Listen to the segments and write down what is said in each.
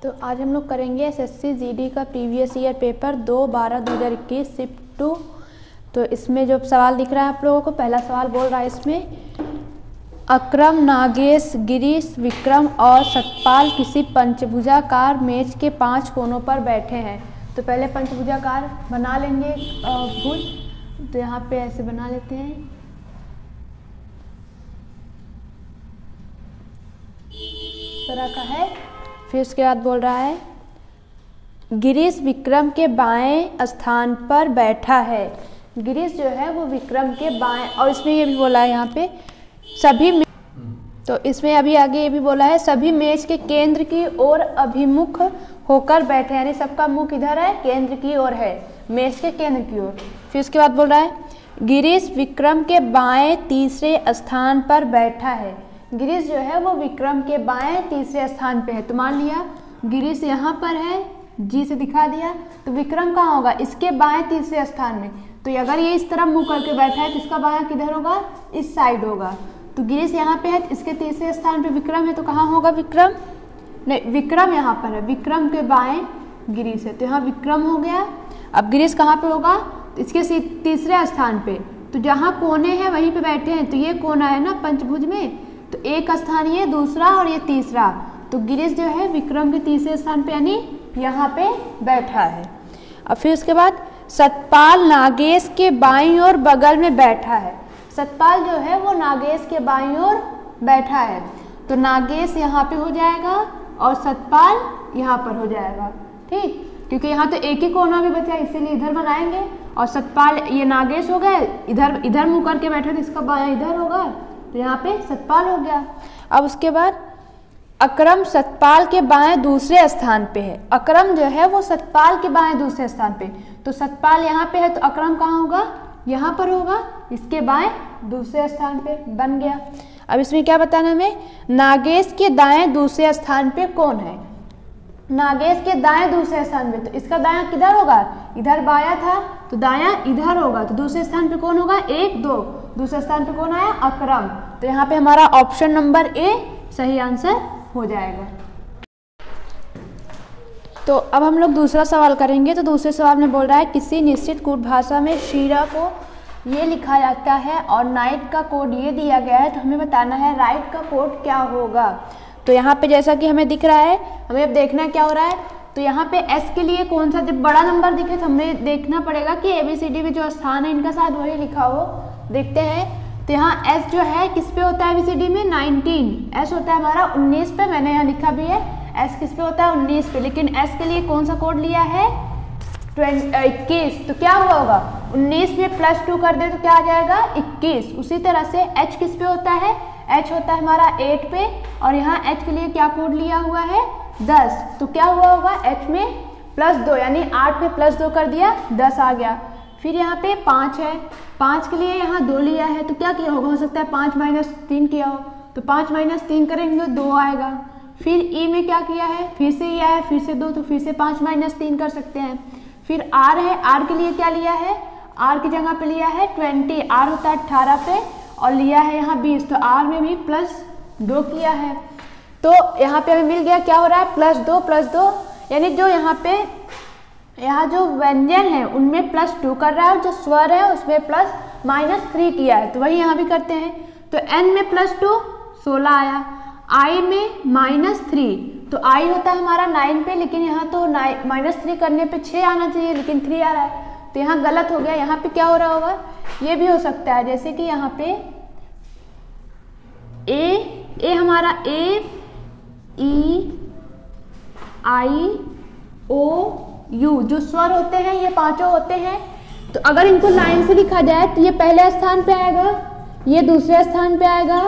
तो आज हम लोग करेंगे एसएससी जीडी का प्रीवियस ईयर पेपर 2/12/2021 शिफ्ट 2। तो इसमें जो सवाल दिख रहा है आप लोगों को, पहला सवाल बोल रहा है इसमें अक्रम, नागेश, गिरीश, विक्रम और सतपाल किसी पंचभुजाकार मेज के 5 कोनों पर बैठे हैं। तो पहले पंचभुजाकार बना लेंगे भुज। तो यहाँ पे ऐसे बना लेते हैं, इस तरह का है। फिर उसके बाद बोल रहा है गिरीश विक्रम के बाएं स्थान पर बैठा है। गिरीश जो है वो विक्रम के बाएं, और इसमें ये भी बोला है यहाँ पे सभी, तो इसमें अभी आगे ये भी बोला है सभी मेज के केंद्र की ओर अभिमुख होकर बैठे, यानी सबका मुख इधर है, केंद्र की ओर है, मेज के केंद्र की ओर। फिर उसके बाद बोल रहा है गिरीश विक्रम के बाएं तीसरे स्थान पर बैठा है। गिरीश जो है वो विक्रम के बाएं तीसरे स्थान पे है। तो मान लिया गिरीश यहाँ पर है, जी से दिखा दिया, तो विक्रम कहाँ होगा, इसके बाएं तीसरे स्थान में। तो अगर ये इस तरफ मुंह करके बैठा है तो इसका बायां किधर होगा, इस साइड होगा। तो गिरीश यहाँ पे है, इसके तीसरे स्थान पे विक्रम है, तो कहाँ होगा विक्रम, नहीं विक्रम यहाँ पर है, विक्रम के बाएं गिरीश है, तो यहाँ विक्रम हो गया। अब गिरीश कहाँ पे होगा, तो इसके तीसरे स्थान पे, तो जहाँ कोने हैं वहीं पे बैठे हैं। तो ये कोना है ना पंचभुज में, तो एक स्थान ये, दूसरा और ये तीसरा। तो गिरीश जो है विक्रम के तीसरे स्थान पे यानी यहाँ पे बैठा है। अब फिर उसके बाद सतपाल नागेश के बाईं ओर बगल में बैठा है। सतपाल जो है वो नागेश के बाईं ओर बैठा है, तो नागेश यहाँ पे हो जाएगा और सतपाल यहाँ पर हो जाएगा, ठीक, क्योंकि यहाँ तो एक ही कोना भी बचा है, इसीलिए इधर बनाएंगे। और सतपाल ये नागेश हो गए, इधर मुँह करके बैठे, तो इसका बायां इधर होगा, तो यहाँ पे सतपाल हो गया। अब उसके बाद अक्रम सतपाल के बाएं दूसरे स्थान पे है। अक्रम जो है वो सतपाल के बाएं दूसरे स्थान पे, तो सतपाल यहाँ पे है, तो अक्रम कहाँ होगा, यहाँ पर होगा, इसके बाएं दूसरे स्थान पे, बन गया। अब इसमें क्या बताना हमें, नागेश के दाएं दूसरे स्थान पे कौन है। नागेश के दाएं दूसरे स्थान पे, तो इसका दायां किधर होगा, इधर बायां था, तो दायां इधर होगा, तो दूसरे स्थान पे कौन होगा, 1 2, दूसरे स्थान पे कौन आया, अक्रम। तो यहाँ पे हमारा ऑप्शन नंबर ए सही आंसर हो जाएगा। तो अब हम लोग दूसरा सवाल करेंगे। तो दूसरे सवाल में बोल रहा है किसी निश्चित कूट भाषा में शीरा को ये लिखा जाता है और नाइट का कोड ये दिया गया है, तो हमें बताना है राइट का कोड क्या होगा। तो यहाँ पे जैसा कि हमें दिख रहा है, हमें अब देखना क्या हो रहा है। तो यहाँ पे एस के लिए कौन सा, जब बड़ा नंबर दिखे तो हमें देखना पड़ेगा कि ABCD में जो स्थान है इनका साथ वही लिखा हो। देखते हैं, तो यहाँ एस जो है किस पे होता है ABCD में, 19, एस होता है हमारा 19 पे, मैंने यहाँ लिखा भी है एस किस पे होता है, 19 पे। लेकिन एस के लिए कौन सा कोड लिया है, 21, तो क्या हुआ होगा, 19 में +2 कर दे तो क्या आ जाएगा, 21। उसी तरह से एच किस पे होता है, एच होता है हमारा 8 पे, और यहाँ एच के लिए क्या कोड लिया हुआ है, 10, तो क्या हुआ होगा, एच में +2 यानी 8 में +2 कर दिया, 10 आ गया। फिर यहाँ पे 5 है, 5 के लिए यहाँ 2 लिया है, तो क्या किया होगा, हो सकता है 5 - 3 किया हो, तो 5 - 3 करेंगे तो 2 आएगा। फिर ई में क्या किया है, फिर से ये है, फिर से 2, तो फिर से 5 - 3 कर सकते हैं। फिर आर है, आर के लिए क्या लिया है, आर की जगह पे लिया है 20, आर होता है 18 पे, और लिया है यहाँ 20, तो आर में भी +2 किया है। तो यहाँ पे हमें मिल गया, क्या हो रहा है, +2 यानी जो यहाँ जो व्यंजन है उनमें +2 कर रहा है, और जो स्वर है उसमें +-3 किया है, तो वही यहाँ भी करते हैं। तो n में +2 16 आया, i में -3, तो i होता है हमारा 9 पे, लेकिन यहाँ तो -3 करने पे 6 आना चाहिए, लेकिन 3 आ रहा है, तो यहाँ गलत हो गया। यहाँ पे क्या हो रहा होगा, ये भी हो सकता है, जैसे कि यहाँ पे ए हमारा A E I O U जो स्वर होते हैं ये पांचों होते हैं, तो अगर इनको लाइन से लिखा जाए तो ये पहले स्थान पे आएगा, ये दूसरे स्थान पे आएगा,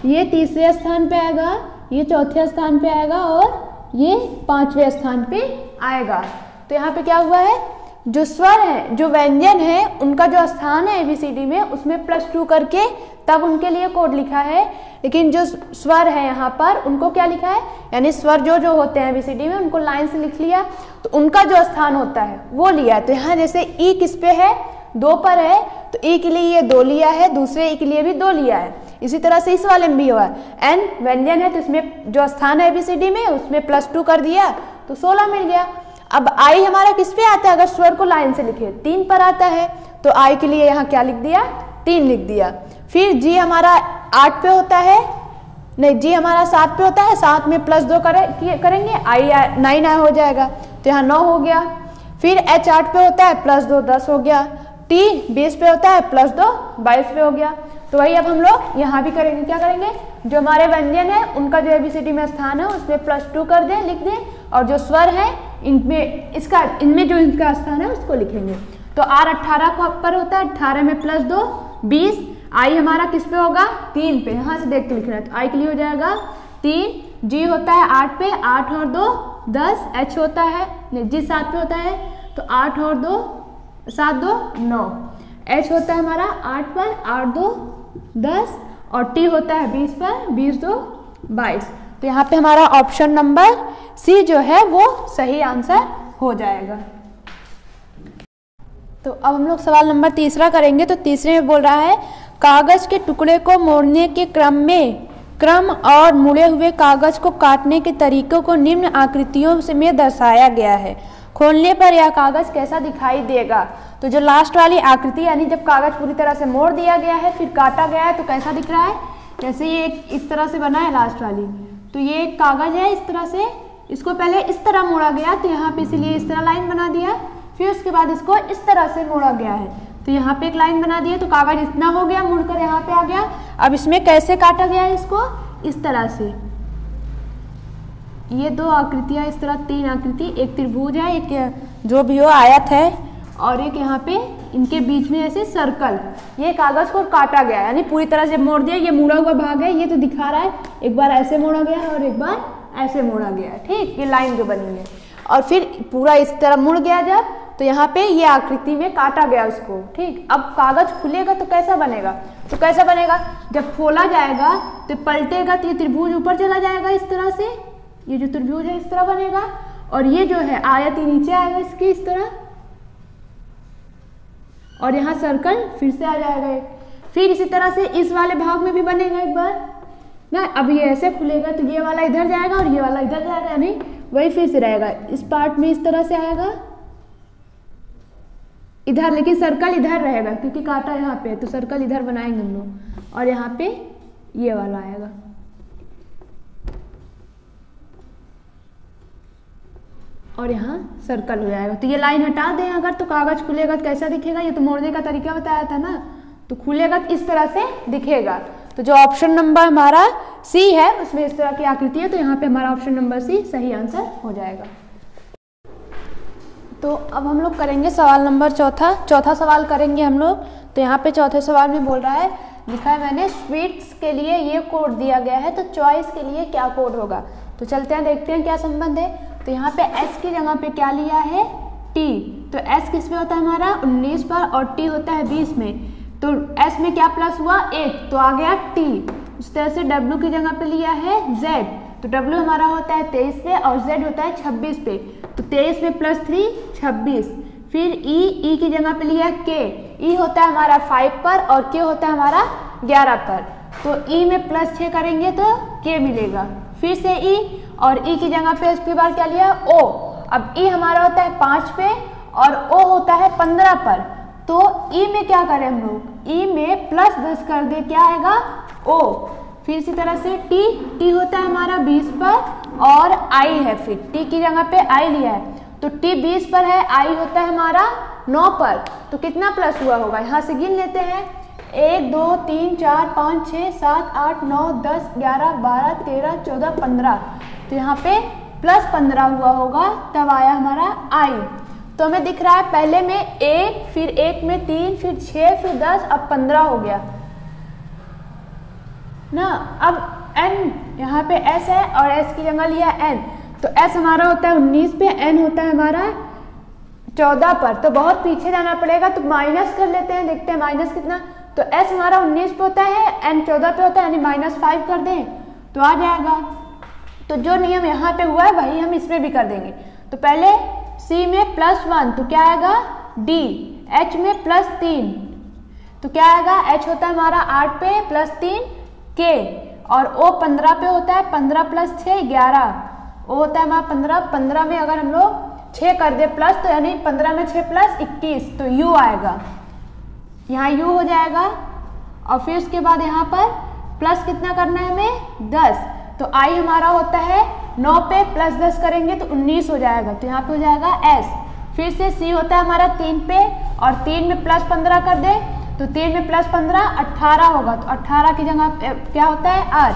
ये तीसरे स्थान पे आएगा, ये चौथे स्थान पे आएगा, और ये 5वें स्थान पे आएगा। तो यहाँ पे क्या हुआ है, जो स्वर है, जो व्यंजन है, उनका जो स्थान है ABCD में उसमें +2 करके तब उनके लिए कोड लिखा है। लेकिन जो स्वर है यहाँ पर उनको क्या लिखा है, यानी स्वर जो होते हैं ABCD में उनको लाइन से लिख लिया, तो उनका जो स्थान होता है वो लिया है। तो यहाँ जैसे ई किस पे है, 2 पर है, तो ई के लिए ये 2 लिया है, दूसरे ई के लिए भी 2 लिया है। इसी तरह से इस वाले में भी हुआ, एन व्यंजन है तो इसमें जो स्थान है ABCD में उसमें +2 कर दिया, तो तो 16 मिल गया। अब i हमारा किस पे आता है, अगर स्वर को लाइन से लिखे 3 पर आता है, तो i के लिए यहाँ क्या लिख दिया, 3 लिख दिया। फिर g हमारा 8 पे होता है, नहीं g हमारा 7 पे होता है, 7 में +2 करेंगे i 9 हो जाएगा, तो यहाँ 9 हो गया। फिर h 8 पे होता है, +2 10 हो गया। t 20 पे होता है, +2 22 पे हो गया। तो वही अब हम लोग यहाँ भी करेंगे, क्या करेंगे, जो हमारे व्यंजन है उनका जो ABCD में स्थान है उसमें +2 कर दें, लिख दें, और जो स्वर है इनमें जो इनका स्थान है उसको लिखेंगे। तो r 18 पर होता है, 18 में +2 20, i हमारा किस पे होगा, 3 पे, यहाँ से देख के लिखना है, तो i के लिए हो जाएगा 3, g होता है 8 पे, 8 और 2 10, h होता है, नहीं g 7 पे होता है, तो 8 और 2 7 2 9, h होता है हमारा 8 पर, 8 2 10, और t होता है 20 पर, 20 2 22। तो यहाँ पे हमारा ऑप्शन नंबर सी जो है वो सही आंसर हो जाएगा। तो अब हम लोग सवाल नंबर तीसरा करेंगे। तो तीसरे में बोल रहा है, कागज के टुकड़े को मोड़ने के क्रम और मुड़े हुए कागज को काटने के तरीकों को निम्न आकृतियों में दर्शाया गया है। खोलने पर यह कागज कैसा दिखाई देगा। तो जो लास्ट वाली आकृति यानी जब कागज पूरी तरह से मोड़ दिया गया है फिर काटा गया है तो कैसा दिख रहा है, जैसे ये इस तरह से बना है लास्ट वाली, तो ये एक कागज है, इस तरह से इसको पहले इस तरह मोड़ा गया, तो यहाँ पे इसीलिए इस तरह लाइन बना दिया, फिर उसके बाद इसको इस तरह से मोड़ा गया है, तो यहाँ पे एक लाइन बना दिया, तो कागज इतना हो गया, मुड़कर यहाँ पे आ गया। अब इसमें कैसे काटा गया है, इसको इस तरह से, ये 2 आकृतियाँ, इस तरह 3 आकृति, एक त्रिभुज है, एक जो भी हो आयत है, और एक यहाँ पे इनके बीच में ऐसे सर्कल, ये कागज को काटा गया यानी पूरी तरह से मोड़ दिया। ये मुड़ा हुआ भाग है, ये तो दिखा रहा है, एक बार ऐसे मोड़ा गया है और एक बार ऐसे मोड़ा गया है, ठीक, ये लाइन जो बनी है, और फिर पूरा इस तरह मुड़ गया जब, तो यहाँ पे ये आकृति में काटा गया उसको, ठीक। अब कागज खुलेगा तो कैसा बनेगा, तो कैसा बनेगा, जब खोला जाएगा तो पलटेगा तो ये त्रिभुज ऊपर चला जाएगा इस तरह से, ये जो त्रिभुज है इस तरह बनेगा, और ये जो है आयत नीचे आएगा इसके इस तरह, और यहाँ सर्कल फिर से आ जाएगा। फिर इसी तरह से इस वाले भाग में भी बनेगा एक बार ना, अब ये ऐसे खुलेगा तो ये वाला इधर जाएगा और ये वाला इधर जाएगा, यानी वही फिर से रहेगा, इस पार्ट में इस तरह से आएगा इधर, लेकिन सर्कल इधर रहेगा क्योंकि काटा यहाँ पे, तो सर्कल इधर बनाएंगे हम लोग, और यहाँ पे ये वाला आएगा, और यहाँ सर्कल हो जाएगा। तो ये लाइन हटा दें अगर, तो कागज खुलेगा तो कैसा दिखेगा, ये तो मोड़ने का तरीका बताया था ना, तो खुलेगा तो इस तरह से दिखेगा। तो जो ऑप्शन नंबर हमारा सी है उसमें इस तरह की आकृति है, तो यहाँ पे हमारा ऑप्शन नंबर सी सही आंसर हो जाएगा। तो अब हम लोग करेंगे सवाल नंबर चौथा सवाल करेंगे हम लोग। तो यहाँ पे चौथे सवाल में बोल रहा है, लिखा है मैंने स्वीट्स के लिए ये कोड दिया गया है, तो चॉइस के लिए क्या कोड होगा। तो चलते हैं देखते हैं क्या संबंध है। तो यहाँ पे s की जगह पे क्या लिया है, t, तो s किस में होता है हमारा 19 पर, और t होता है 20 में, तो s में क्या प्लस हुआ 1, तो आ गया t। उस तरह से w की जगह पे लिया है z, तो w हमारा होता है 23 पे और z होता है 26 पे, तो 23 में +3 26। फिर e की जगह पे लिया है k, e होता है हमारा 5 पर और k होता है हमारा 11 पर, तो e में +6 करेंगे तो k मिलेगा। फिर से e, और e की जगह पे इसकी बार क्या लिया o, अब e हमारा होता है 5 पे और o होता है 15 पर, तो e में क्या करें हम लोग, e में +10 कर दे, क्या आएगा o। फिर इसी तरह से t होता है हमारा 20 पर और i है, फिर t की जगह पे i लिया है, तो t 20 पर है, i होता है हमारा 9 पर, तो कितना प्लस हुआ होगा, यहाँ से गिन लेते हैं, 1 2 3 4 5 6 7 8 9 10 11 12 13 14 15, तो यहाँ पे +15 हुआ होगा, तब आया हमारा i। तो हमें दिख रहा है पहले में 1, फिर 1 में 3, फिर 6, फिर 10, अब 15 हो गया ना। अब n यहाँ पे s है और s की जगह लिया n, तो s हमारा होता है 19 पे, n होता है हमारा 14 पर, तो बहुत पीछे जाना पड़ेगा, तो माइनस कर लेते हैं, देखते हैं माइनस कितना, तो s हमारा 19 पे होता है, n 14 पे होता है, यानी -5 कर दें तो आ जाएगा। तो जो नियम यहाँ पे हुआ है वही हम इसमें भी कर देंगे। तो पहले c में +1 तो क्या आएगा d, h में +3 तो क्या आएगा, h होता है हमारा 8 पे +3 k, और o 15 पे होता है, 15 + 6 11, ओ होता है हमारा 15, 15 में अगर हम लोग 6 कर दे प्लस, तो यानी 15 में 6 प्लस 21, तो u आएगा, यहाँ u हो जाएगा। और फिर उसके बाद यहाँ पर प्लस कितना करना है हमें 10, तो i हमारा होता है 9 पे प्लस 10 करेंगे तो 19 हो जाएगा, तो यहाँ पे हो जाएगा s। फिर से c होता है हमारा 3 पे, और 3 में प्लस 15 कर दे तो 3 में प्लस 15 18 होगा, तो 18 की जगह क्या होता है 8।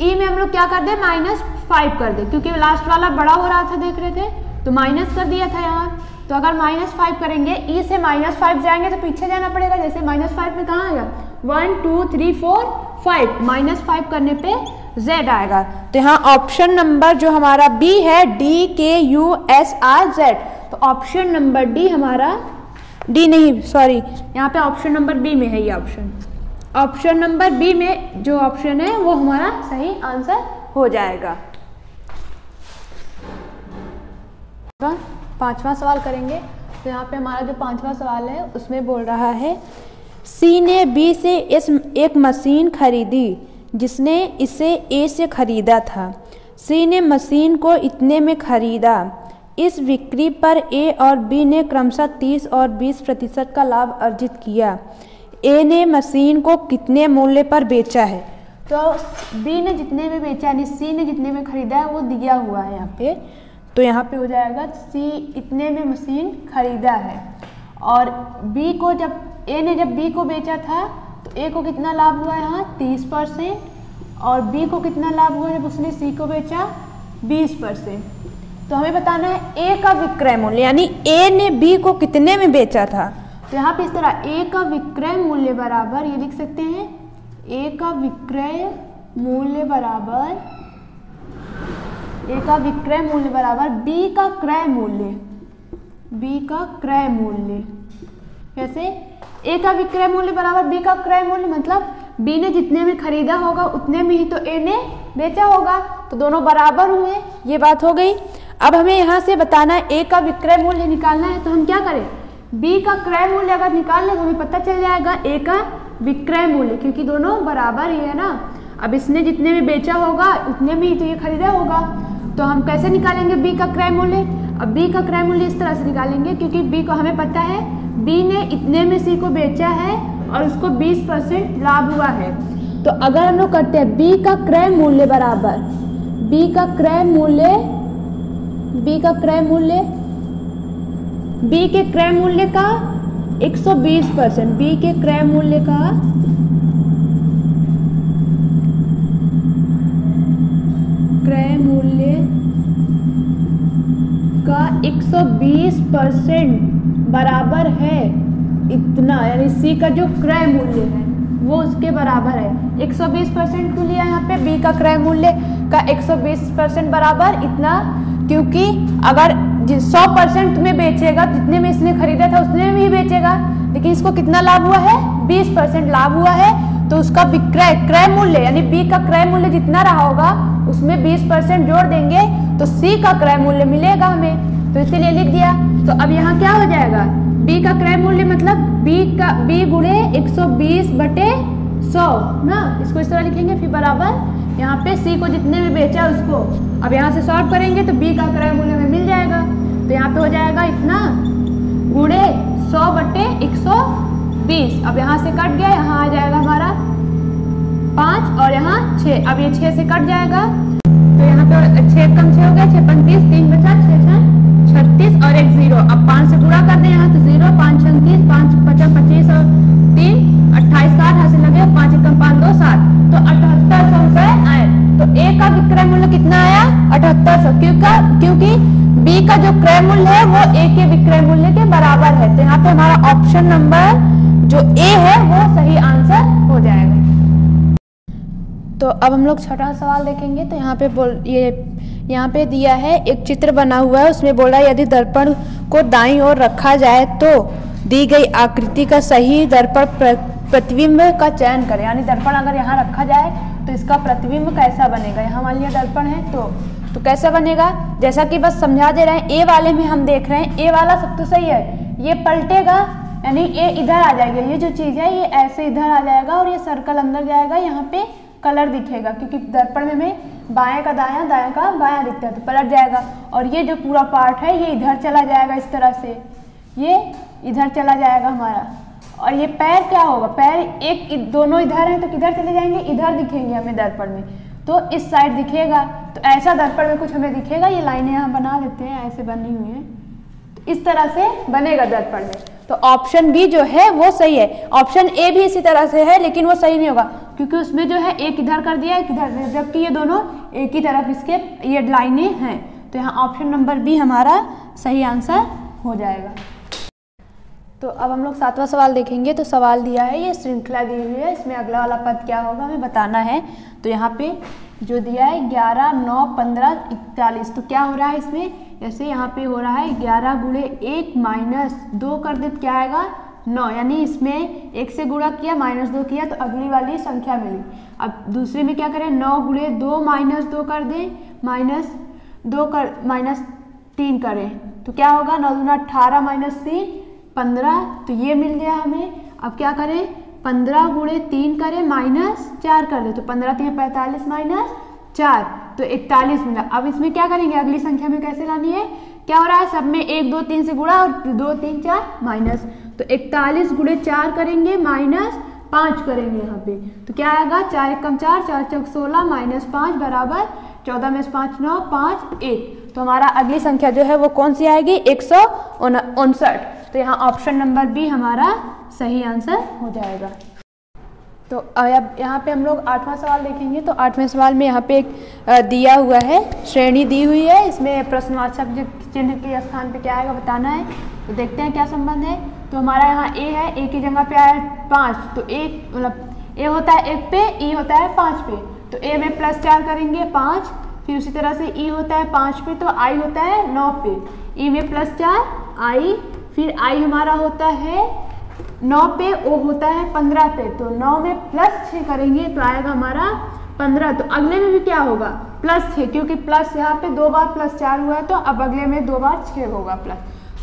ई में हम लोग क्या कर दे -5 कर दे, क्योंकि लास्ट वाला बड़ा हो रहा था देख रहे थे, तो माइनस कर दिया था यहाँ। तो अगर -5 करेंगे, ई से -5 जाएंगे तो पीछे जाना पड़ेगा, जैसे -5 में कहाँ आएगा 1 2 3 4 5, -5 करने पे z आएगा। तो यहाँ ऑप्शन नंबर जो हमारा बी है DKUSRZ, तो ऑप्शन नंबर डी हमारा, डी नहीं सॉरी, यहाँ पे ऑप्शन नंबर बी में है ये ऑप्शन, ऑप्शन नंबर बी में जो ऑप्शन है वो हमारा सही आंसर हो जाएगा। पांचवा सवाल करेंगे, तो यहाँ पे हमारा जो पांचवा सवाल है उसमें बोल रहा है सी ने बी से एक मशीन खरीदी जिसने इसे ए से खरीदा था। सी ने मशीन को इतने में खरीदा। इस बिक्री पर ए और बी ने क्रमशः 30 और 20% का लाभ अर्जित किया। ए ने मशीन को कितने मूल्य पर बेचा है? तो बी ने जितने में बेचा यानी सी ने जितने में खरीदा है वो दिया हुआ है यहाँ पे, तो यहाँ पे हो जाएगा सी इतने में मशीन खरीदा है। और बी को जब ए ने जब बी को बेचा था तो ए को कितना लाभ हुआ यहाँ 30%, और बी को कितना लाभ हुआ जब उसने सी को बेचा 20%। तो हमें बताना है ए का विक्रय मूल्य, यानी ए ने बी को कितने में बेचा था। तो यहाँ पे इस तरह ए का विक्रय मूल्य बराबर ये लिख सकते हैं, ए का विक्रय मूल्य बराबर, ए का विक्रय मूल्य बराबर बी का क्रय मूल्य, बी का क्रय मूल्य। कैसे? ए का विक्रय मूल्य बराबर बी का क्रय मूल्य, मतलब बी ने जितने में खरीदा होगा उतने में ही तो ए ने बेचा होगा, तो दोनों बराबर हुए, ये बात हो गई। अब हमें यहाँ से बताना है ए का विक्रय मूल्य निकालना है, तो हम क्या करें, बी का क्रय मूल्य अगर निकाल ले तो हमें पता चल जाएगा ए का विक्रय मूल्य, क्योंकि दोनों बराबर ही है ना। अब इसने जितने में बेचा होगा उतने में ही तो ये खरीदा होगा, तो हम कैसे निकालेंगे बी का क्रय मूल्य? अब बी का क्रय मूल्य इस तरह से निकालेंगे, क्योंकि बी को हमें पता है बी ने इतने में सी को बेचा है और उसको 20% लाभ हुआ है। तो अगर हम लोग करते हैं बी का क्रय मूल्य बराबर बी का क्रय मूल्य, बी का क्रय मूल्य, बी के क्रय मूल्य का 120%, बी के क्रय मूल्य का क्रय मूल्य का 120% बराबर है इतना, यानी सी का जो क्रय मूल्य है वो उसके बराबर है। 120% क्यों लिया यहाँ पे? बी का क्रय मूल्य का 120% बराबर इतना, क्योंकि अगर 100% में बेचेगा, जितने में इसने खरीदा था उतने में ही बेचेगा, लेकिन इसको कितना लाभ हुआ है 20% लाभ हुआ है, तो उसका विक्रय क्रय मूल्य यानी बी का क्रय मूल्य जितना रहा होगा उसमें 20% जोड़ देंगे तो सी का क्रय मूल्य मिलेगा हमें, तो इसीलिए लिख दिया। तो अब यहाँ क्या हो जाएगा, बी का क्रय मूल्य मतलब बी गुणे 120/100 ना, इसको इस तरह लिखेंगे। फिर बराबर यहाँ पे सी को जितने में बेचा उसको, अब यहाँ से सॉल्व करेंगे तो बी का क्रय मूल्य हमें मिल जाएगा, तो यहाँ पे हो जाएगा इतना गुणे 100/120। अब यहाँ से कट गया, यहाँ आ जाएगा हमारा 5 और यहाँ 6, अब ये 6 से कट जाएगा, तो यहाँ पे 6 कम 6 हो गया, 6 35, 3 बचा, 6 36 और 1 0। अब 5 से गुणा कर दें यहाँ तो 0, 5 36, 5 50 25 और 3 28 60, यहाँ से लगे 5 1 5 2 7, तो 7800 रुपए आए। तो ए का विक्रय मूल्य कितना आया 7800, क्योंकि बी का जो क्रय मूल्य है वो ए के विक्रय मूल्य के बराबर है, तो यहाँ पे हमारा ऑप्शन नंबर जो ए है वो सही आंसर हो जाएगा। तो अब हम लोग छठा सवाल देखेंगे, तो यहाँ पे दिया है एक चित्र बना हुआ है, उसमें बोल रहा है यदि दर्पण को दाईं ओर रखा जाए तो दी गई आकृति का सही दर्पण प्रतिबिंब का चयन करें। यानी दर्पण अगर यहाँ रखा जाए तो इसका प्रतिबिंब कैसा बनेगा। यहाँ मान लिया दर्पण है तो कैसा बनेगा, जैसा कि बस समझा दे रहे हैं। ए वाले में हम देख रहे हैं ए वाला सब तो सही है, ये पलटेगा यानी ए इधर आ जाएगा, ये जो चीज़ है ये ऐसे इधर आ जाएगा और ये सर्कल अंदर जाएगा, यहाँ पे कलर दिखेगा, क्योंकि दर्पण में हमें बाएं का दायां, दायां का बायां दिखता है तो पलट जाएगा। और ये जो पूरा पार्ट है ये इधर चला जाएगा, इस तरह से ये इधर चला जाएगा हमारा। और ये पैर क्या होगा, पैर एक दोनों इधर हैं तो किधर चले जाएंगे, इधर दिखेंगे हमें दर्पण में, तो इस साइड दिखेगा। तो ऐसा दर्पण में कुछ हमें दिखेगा, ये लाइनें यहाँ बना देते हैं, ऐसे बनी हुई हैं, तो इस तरह से बनेगा दर्पण में। तो ऑप्शन बी जो है वो सही है। ऑप्शन ए भी इसी तरह से है लेकिन वो सही नहीं होगा क्योंकि उसमें जो है एक इधर कर दिया एक इधर, जबकि ये दोनों एक ही तरफ इसके ये लाइनें हैं। तो यहाँ ऑप्शन नंबर बी हमारा सही आंसर हो जाएगा। तो अब हम लोग 7वां सवाल देखेंगे। तो सवाल दिया है, ये श्रृंखला दी हुई है, इसमें अगला वाला पद क्या होगा हमें बताना है। तो यहाँ पे जो दिया है 11, 9, 15, 41, तो क्या हो रहा है इसमें, जैसे यहाँ पे हो रहा है 11 गुणे 1 माइनस 2 कर दे तो क्या आएगा 9, यानी इसमें 1 से गुणा किया -2 किया तो अगली वाली संख्या मिली। अब दूसरे में क्या करें, 9 गुणे 2 माइनस 2 कर दें, -3 करें तो क्या होगा 9 दूना 18 -3 15, तो ये मिल गया हमें। अब क्या करें, 15 गुणे 3 करें -4 कर दे तो 15 3 45 -4 तो 41 मिला। अब इसमें क्या करेंगे, अगली संख्या में कैसे लानी है, क्या हो रहा है सब में 1 2 3 से गुणा और 2 3 4 माइनस, तो 41 गुणे 4 करेंगे -5 करेंगे यहाँ पे तो क्या आएगा 4 1 कम 4 4 चौक 16 -5 बराबर 14 में 5 9 5 1। तो हमारा अगली संख्या जो है वो कौन सी आएगी 159। तो यहाँ ऑप्शन नंबर बी हमारा सही आंसर हो जाएगा। तो अब यहाँ पे हम लोग 8वां सवाल देखेंगे। तो 8वें सवाल में यहाँ पे एक दिया हुआ है, श्रेणी दी हुई है, इसमें प्रश्नवाचक चिन्ह के स्थान पे क्या आएगा बताना है। तो देखते हैं क्या संबंध है। तो हमारा यहाँ ए है, ए की जगह पे आया 5, तो एक मतलब ए होता है 1 पे, ई होता है 5 पे, तो ए में +4 करेंगे 5, फिर उसी तरह से ई होता है 5 पे तो आई होता है 9 पे, ई में +4 आई, फिर आई हमारा होता है 9 पे, ओ होता है 15 पे, तो 9 में +6 करेंगे तो आएगा हमारा 15। तो अगले में भी क्या होगा +6, क्योंकि प्लस यहाँ पे 2 बार +4 हुआ है तो अब अगले में 2 बार 6 होगा प्लस,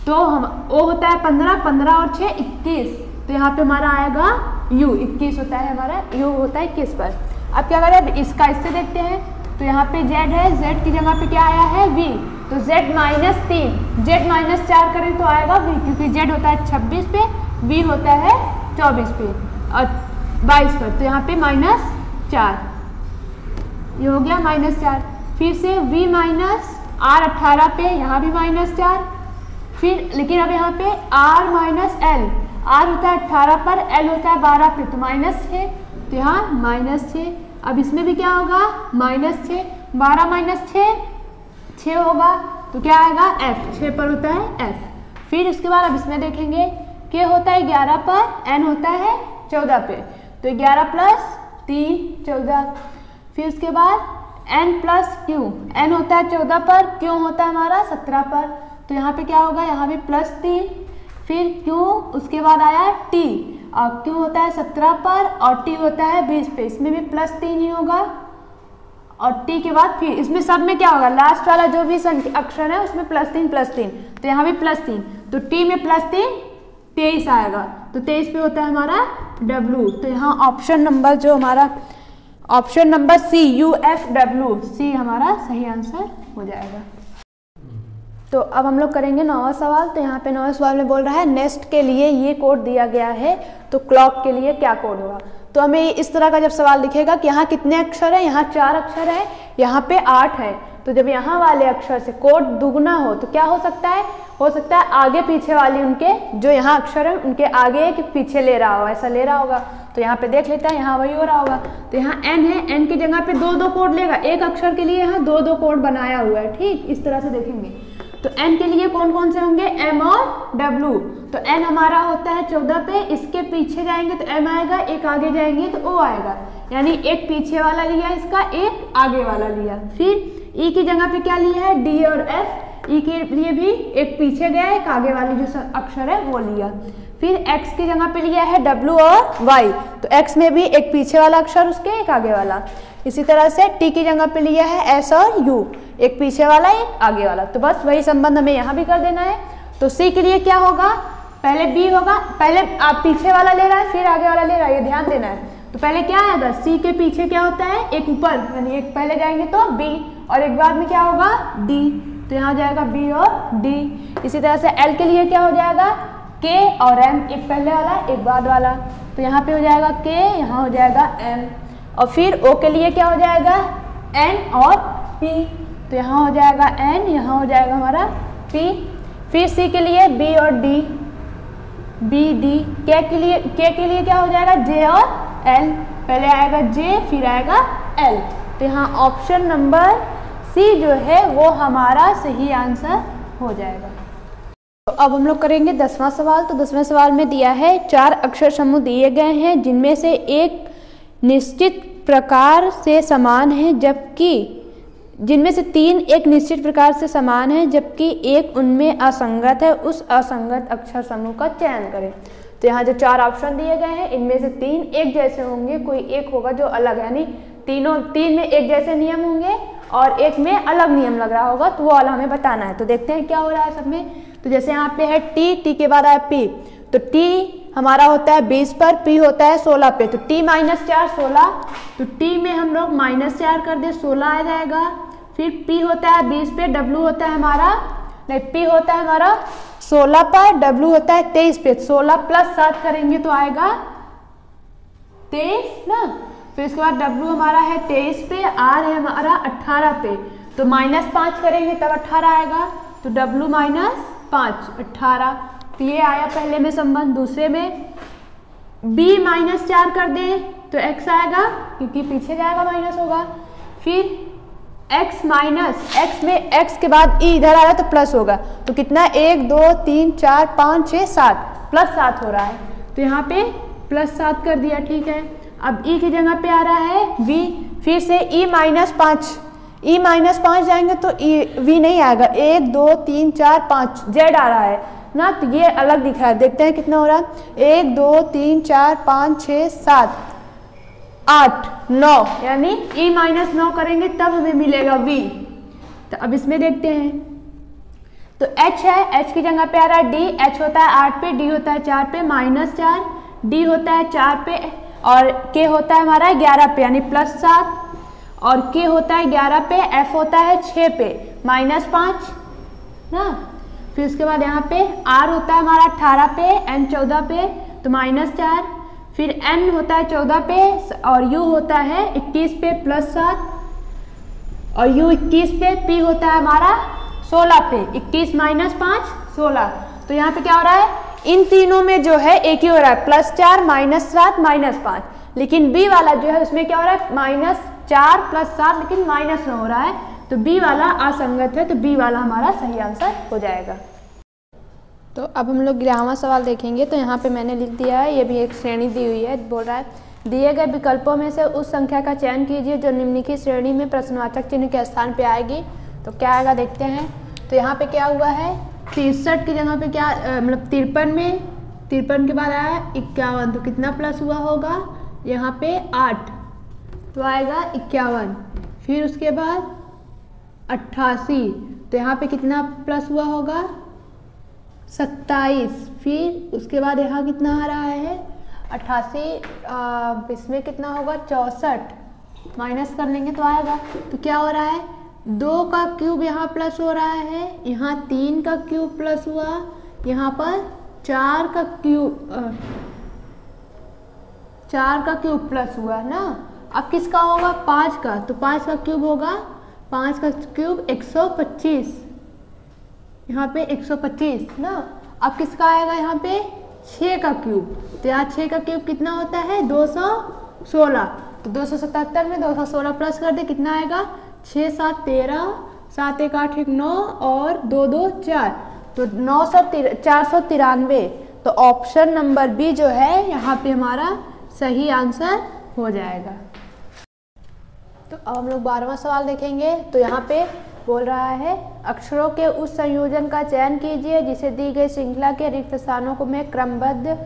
तो हम ओ होता है 15, 15 और 6 21, तो यहाँ पे हमारा आएगा u 21 होता है हमारा, u होता है 21 पर। अब क्या करें, अब इसका इससे देखते हैं। तो यहाँ पे z है, z की जगह पे क्या आया है v, तो z -3, z -4 करें तो आएगा v, क्योंकि z होता है 26 पे, v होता है 24 पे और 22 पर, तो यहाँ पे -4 ये हो गया -4। फिर से v -r 18 पे, यहाँ भी -4, फिर लेकिन अब यहाँ पे r -l, r होता है 18 पर, l होता है 12 पे, तो -6, तो यहाँ -6। अब इसमें भी क्या होगा -6, 12 -6 6 होगा, तो क्या आएगा f, 6 पर होता है f। फिर उसके बाद अब इसमें देखेंगे k होता है 11 पर, n होता है 14 पे, तो 11 + 3 14। फिर उसके बाद n + q, n होता है 14 पर, q होता है हमारा 17 पर, तो यहाँ पे क्या होगा, यहाँ भी +3, फिर q, उसके बाद आया t, और q होता है 17 पर और t होता है 20 पे, इसमें भी +3 ही होगा। और t के बाद फिर इसमें सब में क्या होगा, लास्ट वाला जो भी अक्षर है उसमें +3, तो यहाँ भी +3, तो t में +3 23 आएगा, तो 23 पे होता है हमारा w। तो यहाँ ऑप्शन नंबर जो हमारा ऑप्शन नंबर सी UFW, सी हमारा सही आंसर हो जाएगा। तो अब हम लोग करेंगे 9वां सवाल। तो यहाँ पे 9वें सवाल में बोल रहा है नेस्ट के लिए ये कोड दिया गया है, तो क्लॉक के लिए क्या कोड होगा। तो हमें इस तरह का जब सवाल दिखेगा कि यहाँ कितने अक्षर हैं, यहाँ 4 अक्षर है, यहाँ पे 8 है, तो जब यहाँ वाले अक्षर से कोड दुगना हो तो क्या हो सकता है आगे पीछे वाली उनके जो यहाँ अक्षर है उनके आगे कि पीछे ले रहा हो, ऐसा ले रहा होगा। तो यहाँ पे देख लेता है, यहाँ वही हो रहा होगा। तो यहाँ n है, n की जगह पे 2-2 कोड लेगा, एक अक्षर के लिए यहाँ 2-2 कोड बनाया हुआ है, ठीक इस तरह से देखेंगे। तो n के लिए कौन कौन से होंगे, m और w। तो n हमारा होता है 14 पे, इसके पीछे जाएंगे तो m आएगा, एक आगे जाएंगे तो o आएगा, यानी एक पीछे वाला लिया इसका, एक आगे वाला लिया। फिर e की जगह पे क्या लिया है, d और f, e के लिए भी एक पीछे गया, एक आगे वाली जो अक्षर है वो लिया। फिर x की जगह पे लिया है w और y, तो x में भी एक पीछे वाला अक्षर उसके, एक आगे वाला। इसी तरह से t की जगह पे लिया है s और u, एक पीछे वाला एक आगे वाला। तो बस वही संबंध हमें यहाँ भी कर देना है। तो c के लिए क्या होगा, पहले b होगा, पहले आप पीछे वाला ले रहा है फिर आगे वाला ले रहा है, ये ध्यान देना है। तो पहले क्या आएगा, सी के पीछे क्या होता है, एक ऊपर, यानी एक पहले जाएंगे तो बी और एक बाद में क्या होगा, डी, तो यहाँ हो जाएगा बी और डी। इसी तरह से एल के लिए क्या हो जाएगा, के और एम, एक पहले वाला एक बाद वाला, तो यहाँ पे हो जाएगा के, यहाँ हो जाएगा एम। और फिर ओ के लिए क्या हो जाएगा, एन और पी, तो यहाँ हो जाएगा एन, यहाँ हो जाएगा हमारा पी। फिर सी के लिए बी और डी, बी डी। के के लिए क्या हो जाएगा, जे और एल, पहले आएगा जे फिर आएगा एल, तो यहाँ ऑप्शन नंबर सी जो है वो हमारा सही आंसर हो जाएगा। तो अब हम लोग करेंगे 10वां सवाल। तो 10वें सवाल में दिया है 4 अक्षर समूह दिए गए हैं जिनमें से एक निश्चित प्रकार से समान है जबकि जिनमें से 3 एक निश्चित प्रकार से समान है जबकि एक उनमें असंगत है, उस असंगत अक्षर समूह का चयन करें। तो यहाँ जो 4 ऑप्शन दिए गए हैं इनमें से 3 एक जैसे होंगे, कोई एक होगा जो अलग है, यानी 3 में एक जैसे नियम होंगे और एक में अलग नियम लग रहा होगा, तो वो वाला हमें बताना है। तो देखते हैं क्या हो रहा है सब में। तो जैसे यहाँ पे है टी के बाद आया पी, तो टी हमारा होता है 20 पर, पी होता है 16 पे, तो टी -4 16, तो टी में हम लोग -4 कर दे 16 आ जाएगा। फिर पी होता है 20 पे, डब्लू होता है हमारा, नहीं पी होता है हमारा 16 पर, डब्लू होता है 23 पे, 16 + 7 करेंगे तो आएगा 23 ना। फिर इसके बाद डब्लू हमारा है 23 पे, आर है हमारा 18 पे, तो -5 करेंगे तब 18 आएगा, तो डब्लू -5 18, तो ये आया पहले में संबंध। दूसरे में बी -4 कर दें तो x आएगा क्योंकि पीछे जाएगा माइनस होगा। फिर x में x के बाद e इधर आ रहा है तो प्लस होगा, तो कितना 1 2 3 4 5 6 7 +7 हो रहा है, तो यहाँ पे +7 कर दिया, ठीक है। अब e की जगह पे आ रहा है v, फिर से e -5 जाएंगे तो v नहीं आएगा, 1 2 3 4 5 z आ रहा है ना, तो ये अलग दिख रहा है। देखते हैं कितना हो रहा है, 1 2 3 4 5 6 7 8 9, यानी e -9 करेंगे तब हमें मिलेगा v। तो अब इसमें देखते हैं, तो h है, h की जगह पे आ रहा है d, h होता है 8 पे, d होता है 4 पे, -4, d होता है 4 पे और k होता है हमारा 11 पे यानी +7, और k होता है 11 पे, f होता है 6 पे -5 ना। फिर उसके बाद यहाँ पे r होता है हमारा 18 पे, n 14 पे तो -4, फिर n होता है 14 पे और u होता है 21 पे +7 और u 21 पे, p होता है हमारा 16 पे, 21 - 5 16। तो यहाँ पे क्या हो रहा है, इन तीनों में जो है एक ही हो रहा है, +4 -7 -5, लेकिन b वाला जो है उसमें क्या हो रहा है, -4 + 7 लेकिन -9 हो रहा है, तो b वाला असंगत है, तो b वाला हमारा सही आंसर हो जाएगा। तो अब हम लोग 11वां सवाल देखेंगे। तो यहाँ पे मैंने लिख दिया है, ये भी एक श्रेणी दी हुई है, बोल रहा है दिए गए विकल्पों में से उस संख्या का चयन कीजिए जो निम्नलिखित श्रेणी में प्रश्नवाचक चिन्ह के स्थान पे आएगी। तो क्या आएगा देखते हैं। तो यहाँ पे क्या हुआ है, 63 की जगह पे क्या मतलब 53 के बाद आया 51, तो कितना प्लस हुआ होगा, यहाँ पे 8 तो आएगा 51। फिर उसके बाद 88, तो यहाँ पे कितना प्लस हुआ होगा, 27। फिर उसके बाद यहाँ कितना आ रहा है 88, इसमें कितना होगा 64, माइनस कर लेंगे तो आएगा। तो क्या हो रहा है, 2 का क्यूब यहाँ प्लस हो रहा है, यहाँ 3 का क्यूब प्लस हुआ, यहाँ पर 4 का क्यूब प्लस हुआ ना। अब किसका होगा, 5 का, तो 5 का क्यूब होगा, 5 का क्यूब 125, यहाँ पे 125 ना। अब किसका आएगा यहाँ पे 6 का क्यूब, तो यहाँ 6 का क्यूब कितना होता है 216, तो 277 में 216 प्लस कर दे, कितना आएगा 6 7 13, 7 1 8 1 9 और 2 2 4, तो 493। तो ऑप्शन नंबर बी जो है यहाँ पे हमारा सही आंसर हो जाएगा। तो अब हम लोग 12वां सवाल देखेंगे। तो यहाँ पे बोल रहा है अक्षरों के उस संयोजन का चयन कीजिए जिसे दी गई श्रृंखला के रिक्त स्थानों को में क्रमबद्ध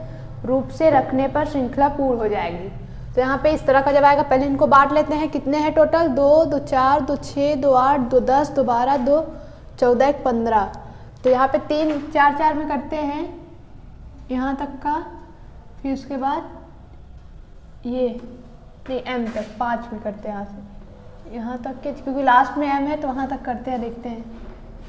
रूप से रखने पर श्रृंखला पूर्ण हो जाएगी। तो यहाँ पे इस तरह का जब आएगा, पहले इनको बांट लेते हैं, कितने हैं टोटल, 2 2 4 2 6 2 8 2 10 2 12 2 14 1 15। तो यहाँ पे 3 4 4 में करते हैं यहाँ तक का, फिर उसके बाद ये नहीं m तक 5 में करते हैं, यहाँ तक के, क्योंकि लास्ट में m है तो वहाँ तक करते हैं, देखते हैं।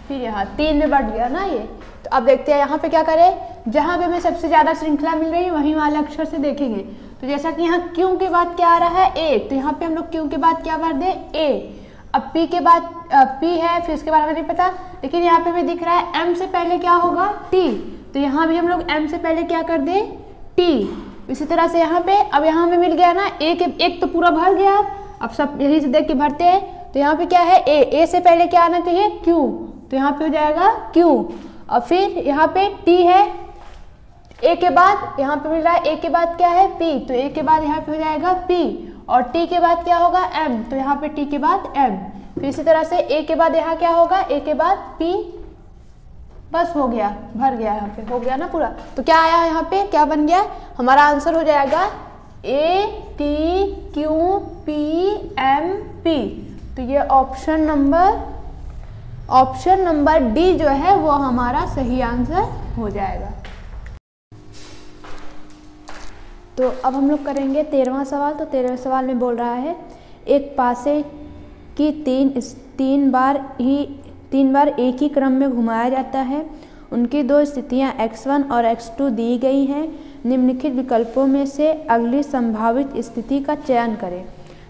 फिर यहाँ 3 में बढ़ गया ना ये, तो अब देखते हैं यहाँ पे क्या करें, जहाँ पे हमें सबसे ज़्यादा श्रृंखला मिल रही है वहीं वाले अक्षर से देखेंगे। तो जैसा कि यहाँ q के बाद क्या आ रहा है a, तो यहाँ पे हम लोग q के बाद क्या भर दें a। अब p के बाद p है, फिर उसके बाद हमें नहीं पता, लेकिन यहाँ पे हमें दिख रहा है m से पहले क्या होगा t, तो यहाँ भी हम लोग m से पहले क्या कर दें t। इसी तरह से यहाँ पे, अब यहाँ हमें मिल गया ना एक तो पूरा भर गया, अब सब यही से देख के भरते हैं। तो यहाँ पे क्या है a से पहले क्या आना चाहिए q, तो यहाँ पे हो जाएगा q। और फिर यहाँ पे t है, a के बाद यहाँ पे मिल रहा है a के बाद क्या है p, तो a के बाद यहाँ पे हो जाएगा p, और t के बाद क्या होगा m, तो यहाँ पे t के बाद m। फिर इसी तरह से a के बाद यहाँ क्या होगा a के बाद p, बस हो गया, भर गया, यहाँ पे हो गया ना पूरा। तो क्या आया यहाँ पे, क्या बन गया, हमारा आंसर हो जाएगा a t q p m p। तो ये ऑप्शन नंबर डी जो है वो हमारा सही आंसर हो जाएगा। तो अब हम लोग करेंगे 13वां सवाल। तो 13वें सवाल में बोल रहा है, एक पासे की तीन बार एक ही क्रम में घुमाया जाता है, उनकी दो स्थितियां x1 और x2 दी गई हैं, निम्नलिखित विकल्पों में से अगली संभावित स्थिति का चयन करें।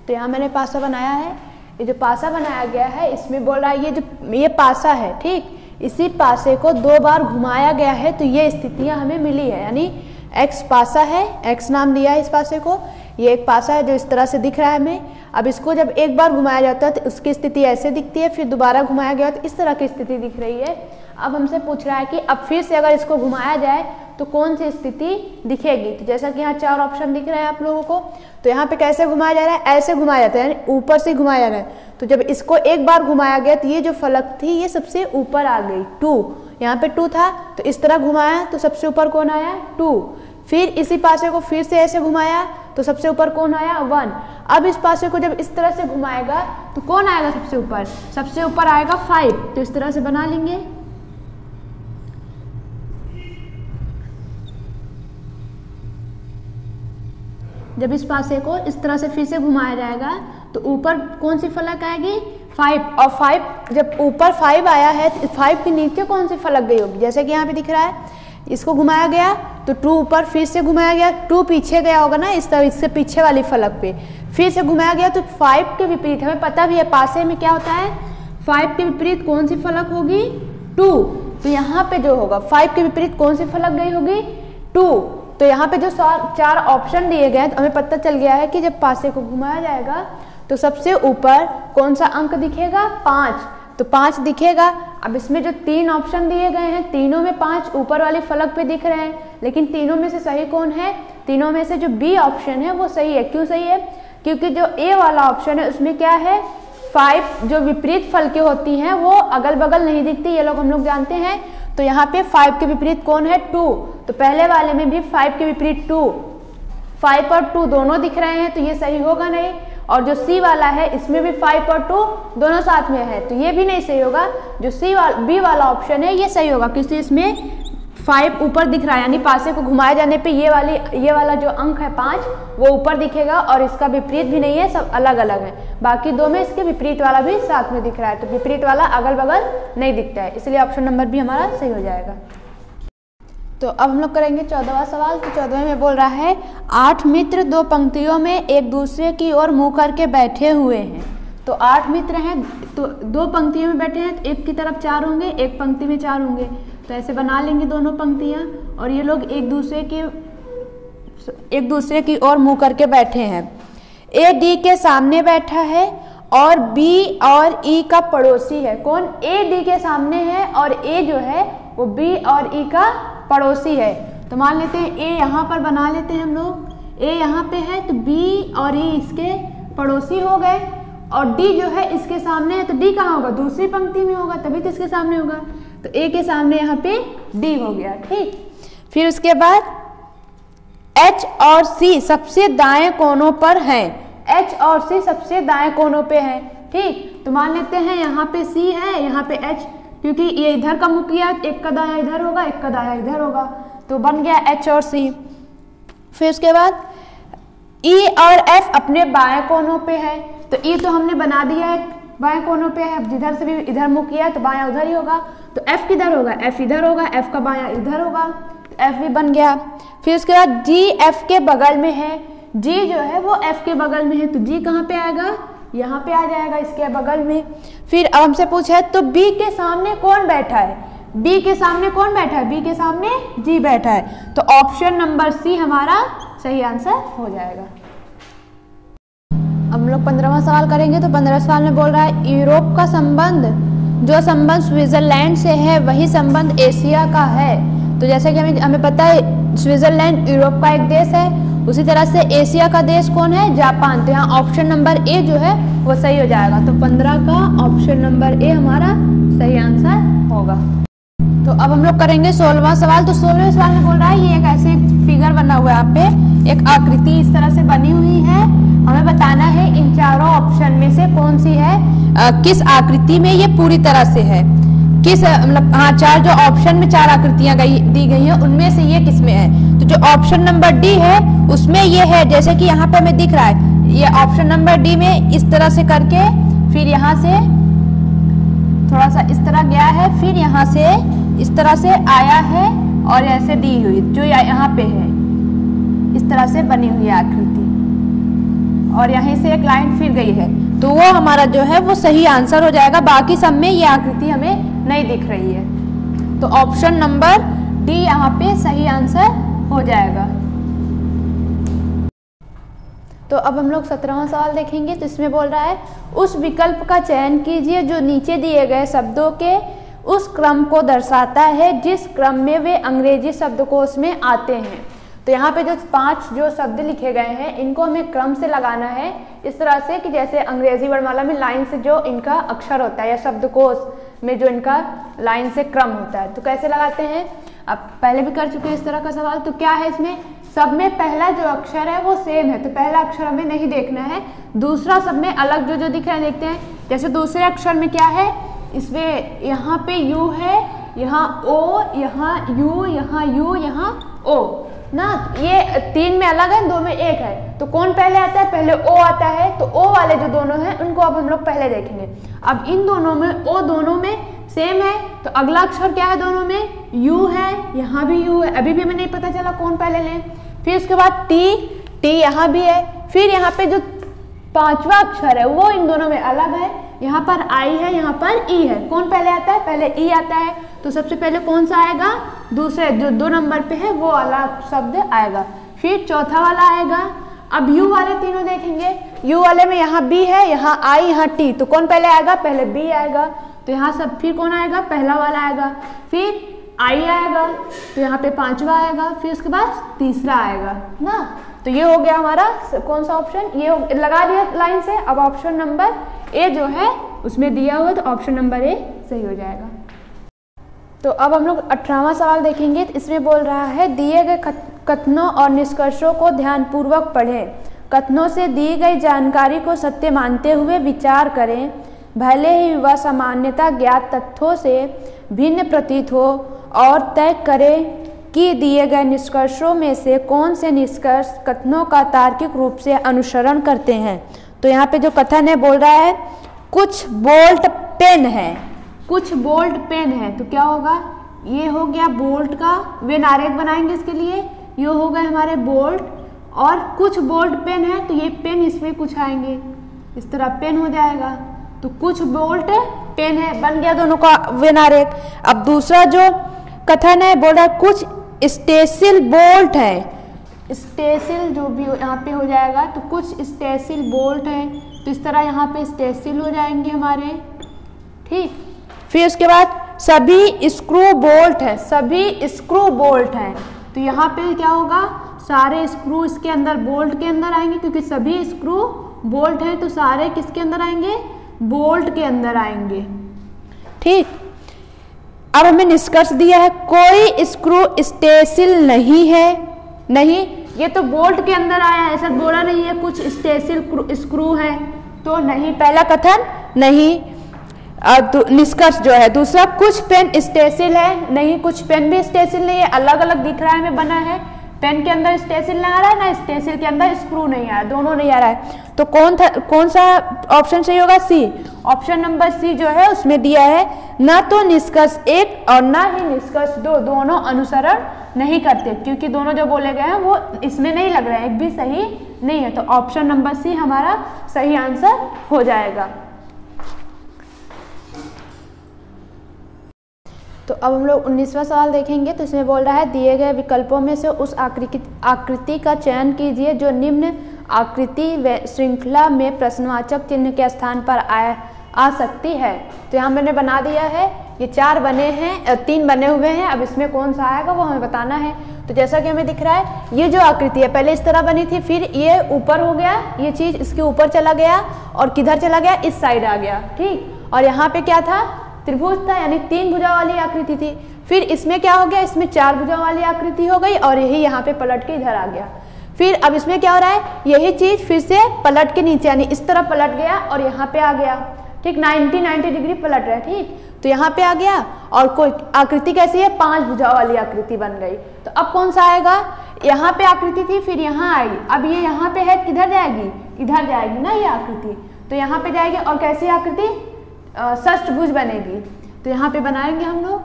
तो यहाँ मैंने पासा बनाया है, ये जो पासा बनाया गया है इसमें बोल रहा है ये पासा है, ठीक, इसी पासे को 2 बार घुमाया गया है, तो ये स्थितियां हमें मिली है, यानी x पासा है, x नाम लिया है इस पासे को, ये एक पासा है जो इस तरह से दिख रहा है हमें। अब इसको जब एक बार घुमाया जाता है तो उसकी स्थिति ऐसे दिखती है, फिर दोबारा घुमाया गया तो इस तरह की स्थिति दिख रही है। अब हमसे पूछ रहा है कि अब फिर से अगर इसको घुमाया जाए तो कौन सी स्थिति दिखेगी। तो जैसा कि यहाँ 4 ऑप्शन दिख रहे हैं आप लोगों को, तो यहाँ पे कैसे घुमाया जा रहा है, ऐसे घुमाया जाता है, यानी ऊपर से घुमाया जा रहा है। तो जब इसको एक बार घुमाया गया तो ये जो फलक थी ये सबसे ऊपर आ गई, 2, यहाँ पे 2 था, तो इस तरह घुमाया तो सबसे ऊपर कौन आया, 2। फिर इसी पासे को फिर से ऐसे घुमाया तो सबसे ऊपर कौन आया, 1। अब इस पासे को जब इस तरह से घुमाएगा तो कौन आएगा सबसे ऊपर, सबसे ऊपर आएगा 5। तो इस तरह से बना लेंगे। जब इस पासे को इस तरह से फिर से घुमाया जाएगा तो ऊपर कौन सी फलक आएगी, 5। और 5 जब ऊपर 5 आया है तो 5 के नीचे कौन सी फलक गई होगी, जैसे कि यहाँ पे दिख रहा है, इसको घुमाया गया तो 2 ऊपर, फिर से घुमाया गया, 2 पीछे गया होगा ना, इस तरह इससे पीछे वाली फलक पे फिर से घुमाया गया तो 5 के विपरीत, हमें पता भी है पासे में क्या होता है, 5 के विपरीत कौन सी फलक होगी, 2। तो यहाँ पे जो होगा 5 के विपरीत कौन सी फलक गई होगी, 2। तो यहाँ पे जो 4 ऑप्शन दिए गए हैं तो हमें पता चल गया है कि जब पासे को घुमाया जाएगा तो सबसे ऊपर कौन सा अंक दिखेगा, 5, तो 5 दिखेगा। अब इसमें जो 3 ऑप्शन दिए गए हैं तीनों में 5 ऊपर वाली फलक पे दिख रहे हैं, लेकिन तीनों में से सही कौन है, तीनों में से जो बी ऑप्शन है वो सही है। क्यों सही है, क्योंकि जो ए वाला ऑप्शन है उसमें क्या है, 5 जो विपरीत फल की होती हैं वो अगल बगल नहीं दिखती, ये लोग हम लोग जानते हैं। तो यहाँ पे 5 के विपरीत कौन है, 2, तो पहले वाले में भी 5 के विपरीत 2, 5 और 2 दोनों दिख रहे हैं तो ये सही होगा नहीं। और जो सी वाला है इसमें भी 5 और 2 दोनों साथ में है तो ये भी नहीं सही होगा। जो बी वाला ऑप्शन है ये सही होगा, क्योंकि इसमें 5 ऊपर दिख रहा है, यानी पासे को घुमाए जाने पे ये वाला जो अंक है 5 वो ऊपर दिखेगा, और इसका विपरीत भी नहीं है, सब अलग अलग है। बाकी 2 में इसके विपरीत वाला भी साथ में दिख रहा है, तो विपरीत वाला अगल बगल नहीं दिखता है, इसलिए ऑप्शन नंबर भी हमारा सही हो जाएगा। तो अब हम लोग करेंगे 14वां सवाल। तो 14वें में बोल रहा है, 8 मित्र 2 पंक्तियों में एक दूसरे की ओर मुंह करके बैठे हुए हैं। तो 8 मित्र हैं तो 2 पंक्तियों में बैठे हैं, तो एक की तरफ 4 होंगे, एक पंक्ति में 4 होंगे, तो ऐसे बना लेंगे दोनों पंक्तियां। और ये लोग एक दूसरे की ओर मुंह करके बैठे हैं। ए डी के सामने बैठा है और बी और ई का पड़ोसी है। कौन, ए डी के सामने है और ए जो है वो बी और ई का पड़ोसी है। तो मान लेते हैं ए यहाँ पर बना लेते हैं हम लोग, ए यहाँ पे है तो बी और ई इसके पड़ोसी हो गए, और डी जो है इसके सामने है तो डी कहाँ होगा, दूसरी पंक्ति में होगा, तभी तो इसके सामने होगा। तो ए के सामने यहाँ पे डी हो गया, ठीक। फिर उसके बाद एच और सी सबसे दाएं कोनों पर हैं, एच और सी सबसे दाएं कोनों पे हैं, ठीक। तो मान लेते हैं यहाँ पे सी है, यहाँ पे एच, क्योंकि ये इधर का मुख किया, एक का दाया इधर होगा, एक का दाया इधर होगा, तो बन गया एच और सी। फिर उसके बाद ई और एफ अपने बाएं कोनों पे है, तो ई तो हमने बना दिया है, बाएं कोनों पे है, जिधर से भी इधर मुख किया है तो बायां उधर ही होगा, तो एफ किधर होगा, एफ इधर होगा, एफ का बायां इधर होगा, तो एफ भी बन गया। फिर उसके बाद जी एफ के बगल में है, जी जो है वो एफ के बगल में है, तो जी कहाँ पे आएगा, यहाँ पे आ जाएगा इसके बगल में। फिर अब हमसे पूछा है तो बी के सामने कौन बैठा है, बी के सामने कौन बैठा है, बी के सामने जी बैठा है, तो ऑप्शन नंबर सी हमारा सही आंसर हो जाएगा। अब हम लोग 15वां सवाल करेंगे। तो 15वें सवाल में बोल रहा है यूरोप का संबंध, जो संबंध स्विट्जरलैंड से है वही संबंध एशिया का है। तो जैसे कि हमें पता है स्विट्जरलैंड यूरोप का एक देश है, उसी तरह से एशिया का देश कौन है, जापान। तो यहाँ ऑप्शन नंबर ए जो है वो सही हो जाएगा, तो 15 का ऑप्शन नंबर ए हमारा सही आंसर होगा। तो अब हम लोग करेंगे 16वां सवाल। तो 16वें सवाल में बोल रहा है ये एक ऐसे फिगर बना हुआ है, यहाँ पे एक आकृति इस तरह से बनी हुई है, हमें बताना है इन चारों ऑप्शन में से कौन सी है, किस आकृति में ये पूरी तरह से है, किस मतलब हाँ चार जो ऑप्शन में चार आकृतियां दी गई हैं उनमें से ये किस में है। तो जो ऑप्शन नंबर डी है उसमें ये है, जैसे कि यहाँ पे हमें दिख रहा है, ये ऑप्शन नंबर डी में इस तरह से करके फिर यहाँ से थोड़ा सा इस तरह गया है, फिर यहाँ से इस तरह से आया है और ऐसे दी हुई जो यहाँ पे है इस तरह से बनी हुई आकृति, और यहीं से एक लाइन फिर गई है, तो वो हमारा जो है वो सही आंसर हो जाएगा। बाकी सब में ये आकृति हमें नहीं दिख रही है, तो ऑप्शन नंबर डी यहाँ पे सही आंसर हो जाएगा। तो अब हम लोग 17वां सवाल देखेंगे। तो इसमें बोल रहा है उस विकल्प का चयन कीजिए जो नीचे दिए गए शब्दों के उस क्रम को दर्शाता है जिस क्रम में वे अंग्रेजी शब्दकोश में आते हैं। तो यहाँ पे जो 5 जो शब्द लिखे गए हैं इनको हमें क्रम से लगाना है, इस तरह से कि जैसे अंग्रेजी वर्णमाला में लाइन से जो इनका अक्षर होता है या शब्दकोश में जो इनका लाइन से क्रम होता है। तो कैसे लगाते हैं, अब पहले भी कर चुके हैं इस तरह का सवाल। तो क्या है इसमें, सब में पहला जो अक्षर है वो सेम है, तो पहला अक्षर हमें नहीं देखना है, दूसरा सब में अलग जो जो दिख रहा है देखते हैं। जैसे दूसरे अक्षर में क्या है, इसमें यहाँ पे यू है, यहाँ ओ, यहाँ यू, यहाँ यू, यहाँ ओ ना, ये 3 में अलग है, 2 में एक है, तो कौन पहले आता है, पहले ओ आता है, तो ओ वाले जो दोनों हैं उनको अब हम लोग पहले देखेंगे। अब इन दोनों में ओ दोनों में सेम है, तो अगला अक्षर क्या है, दोनों में यू है, यहाँ भी यू है, अभी भी हमें नहीं पता चला कौन पहले लें। फिर उसके बाद टी यहाँ भी है, फिर यहाँ पे जो 5वां अक्षर है वो इन दोनों में अलग है, यहाँ पर आई है, यहाँ पर ई है, कौन पहले आता है, पहले ई आता है, तो सबसे पहले कौन सा आएगा, दूसरे जो 2 नंबर पे है वो वाला शब्द आएगा, फिर चौथा वाला आएगा। अब यू वाले तीनों देखेंगे, यू वाले में यहाँ बी है, यहाँ आई, यहाँ टी, तो कौन पहले आएगा, पहले बी आएगा, तो यहाँ सब फिर कौन आएगा, पहला वाला आएगा, फिर आई आएगा, तो यहाँ पे 5वां आएगा, फिर उसके बाद तीसरा आएगा ना। तो ये हो गया हमारा कौन सा ऑप्शन, ये लगा दिया लाइन से। अब ऑप्शन नंबर ए जो है उसमें दिया हुआ, तो ऑप्शन नंबर ए सही हो जाएगा। तो अब हम लोग 18वां सवाल देखेंगे। तो इसमें बोल रहा है दिए गए कथनों और निष्कर्षों को ध्यानपूर्वक पढ़ें, कथनों से दी गई जानकारी को सत्य मानते हुए विचार करें, भले ही वह सामान्यतः ज्ञात तथ्यों से भिन्न प्रतीत हो, और तय करें कि दिए गए निष्कर्षों में से कौन से निष्कर्ष कथनों का तार्किक रूप से अनुसरण करते हैं। तो यहाँ पे जो कथन है बोल रहा है कुछ बोल्ट पेन है, कुछ बोल्ट पेन है, तो क्या होगा, ये हो गया बोल्ट का, वेन आरेख बनाएंगे इसके लिए, ये हो गए हमारे बोल्ट, और कुछ बोल्ट पेन है, तो ये पेन इसमें कुछ आएंगे, इस तरह पेन हो जाएगा, तो कुछ बोल्ट पेन है, बन गया दोनों का वेन आरेख। अब दूसरा जो कथन है बोल रहा है कुछ स्टेसिल बोल्ट है, स्टेसिल जो भी यहाँ पे हो जाएगा, तो कुछ स्टेसिल बोल्ट है, तो इस तरह यहाँ पे स्टेसिल हो जाएंगे हमारे, ठीक। फिर उसके बाद सभी स्क्रू बोल्ट है, सभी स्क्रू बोल्ट है, तो यहाँ पे क्या होगा, सारे स्क्रू इसके अंदर बोल्ट के अंदर आएंगे, क्योंकि सभी स्क्रू बोल्ट है, तो सारे किसके अंदर आएंगे, बोल्ट के अंदर आएंगे, ठीक। अब हमें निष्कर्ष दिया है कोई स्क्रू स्टेसिल नहीं है, नहीं, ये तो बोल्ट के अंदर आया है, ऐसा बोला नहीं है कुछ स्टेसिल स्क्रू है, तो नहीं, पहला कथन नहीं। निष्कर्ष जो है दूसरा, कुछ पेन स्टेसिल है, नहीं, कुछ पेन भी स्टेसिल नहीं है, अलग अलग दिख रहा है हमें बना है, पेन के अंदर स्टेंसिल नहीं आ रहा है ना स्टेंसिल के अंदर स्क्रू नहीं आ रहा है, दोनों नहीं आ रहा है। तो कौन सा ऑप्शन सही होगा? सी। ऑप्शन नंबर सी जो है उसमें दिया है ना तो निष्कर्ष 1 और ना ही निष्कर्ष 2 दोनों अनुसरण नहीं करते, क्योंकि दोनों जो बोले गए हैं वो इसमें नहीं लग रहे हैं, एक भी सही नहीं है। तो ऑप्शन नंबर सी हमारा सही आंसर हो जाएगा। तो अब हम लोग 19वां सवाल देखेंगे। तो इसमें बोल रहा है दिए गए विकल्पों में से उस आकृति का चयन कीजिए जो निम्न आकृति श्रृंखला में प्रश्नवाचक चिन्ह के स्थान पर आ सकती है। तो यहाँ मैंने बना दिया है, ये 4 बने हैं, 3 बने हुए हैं। अब इसमें कौन सा आएगा वो हमें बताना है। तो जैसा कि हमें दिख रहा है ये जो आकृति है पहले इस तरह बनी थी, फिर ये ऊपर हो गया, ये चीज़ इसके ऊपर चला गया और किधर चला गया? इस साइड आ गया, ठीक। और यहाँ पे क्या था? त्रिभुज था, यानी 3 भुजा वाली आकृति थी। फिर इसमें क्या हो गया? इसमें 4 भुजा वाली आकृति हो गई और यही यहाँ पे पलट के इधर आ गया। फिर अब इसमें क्या हो रहा है? यही चीज फिर से पलट के नीचे यानी इस तरह पलट गया और यहाँ पे आ गया, ठीक। 90 डिग्री पलट रहा है, ठीक। तो यहाँ पे आ गया और कोई आकृति कैसी है? 5 भुजा वाली आकृति बन गई। तो अब कौन सा आएगा? यहाँ पे आकृति थी, फिर यहाँ आएगी। अब ये यहाँ पे है, किधर जाएगी? इधर जाएगी ना ये आकृति। तो यहाँ पे जाएगी और कैसी आकृति? षष्ठभुज बनेगी। तो यहाँ पे बनाएंगे हम लोग,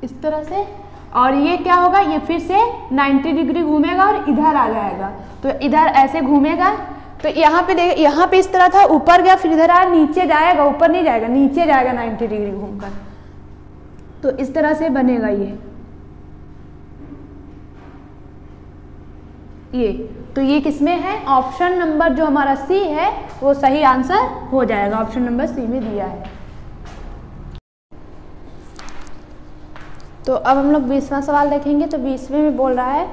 इस तरह से। और ये क्या होगा? ये फिर से 90 डिग्री घूमेगा और इधर आ जाएगा। तो इधर ऐसे घूमेगा। तो यहाँ पे देख, यहाँ पे इस तरह था, ऊपर गया फिर इधर आया, नीचे जाएगा, ऊपर नहीं जाएगा, नीचे जाएगा 90 डिग्री घूमकर। तो इस तरह से बनेगा ये। तो ये किसमें है? ऑप्शन नंबर जो हमारा सी है वो सही आंसर हो जाएगा। ऑप्शन नंबर सी में दिया है। तो अब हम लोग 20वां सवाल देखेंगे। तो 20वें में बोल रहा है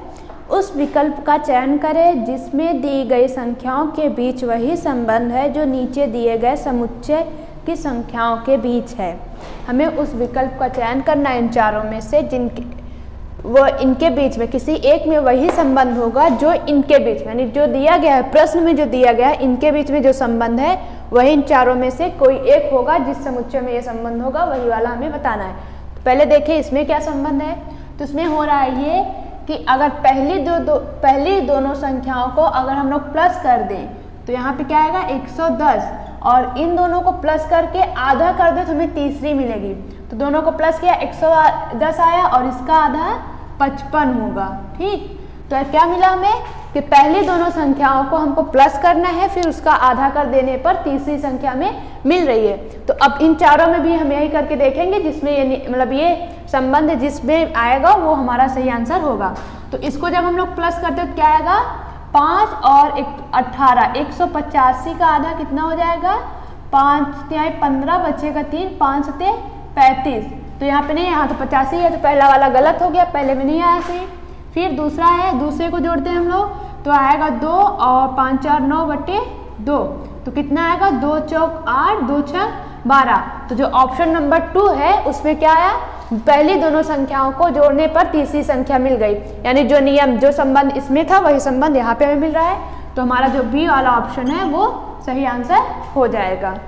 उस विकल्प का चयन करें जिसमें दी गई संख्याओं के बीच वही संबंध है जो नीचे दिए गए समुच्चय की संख्याओं के बीच है। हमें उस विकल्प का चयन करना है इन चारों में से इनके बीच में किसी एक में वही संबंध होगा जो इनके बीच में, यानी जो दिया गया है प्रश्न में, जो दिया गया है इनके बीच में जो संबंध है वही इन चारों में से कोई एक होगा। जिस समुच्चय में ये संबंध होगा वही वाला हमें बताना है। तो पहले देखिए इसमें क्या संबंध है। तो इसमें हो रहा है ये कि अगर पहली दोनों संख्याओं को अगर हम लोग प्लस कर दें तो यहाँ पे क्या आएगा? 110, और इन दोनों को प्लस करके आधा कर दे तो हमें तीसरी मिलेगी। तो दोनों को प्लस किया 110 आया और इसका आधा 55 होगा, ठीक। तो क्या मिला हमें कि पहली दोनों संख्याओं को हमको प्लस करना है, फिर उसका आधा कर देने पर तीसरी संख्या में मिल रही है। तो अब इन चारों में भी हम यही करके देखेंगे जिसमें ये मतलब ये संबंध जिसमें आएगा वो हमारा सही आंसर होगा। तो इसको जब हम लोग प्लस करते तो क्या आएगा? 5 और 18, 185 का आधा कितना हो जाएगा? 5 तिहाई 15, बचेगा 3, 5 सते 35। तो यहाँ पे नहीं, यहाँ तो 85 है, तो पहला वाला गलत हो गया, पहले में नहीं आया सही। फिर दूसरा है, दूसरे को जोड़ते हैं हम लोग तो आएगा 2 और 5 4 9 बटे 2। तो कितना आएगा? 2 चौक 8, 2 छक 12। तो जो ऑप्शन नंबर 2 है उसमें क्या आया? पहली दोनों संख्याओं को जोड़ने पर तीसरी संख्या मिल गई, यानी जो नियम जो संबंध इसमें था वही संबंध यहाँ पे हमें मिल रहा है। तो हमारा जो बी वाला ऑप्शन है वो सही आंसर हो जाएगा।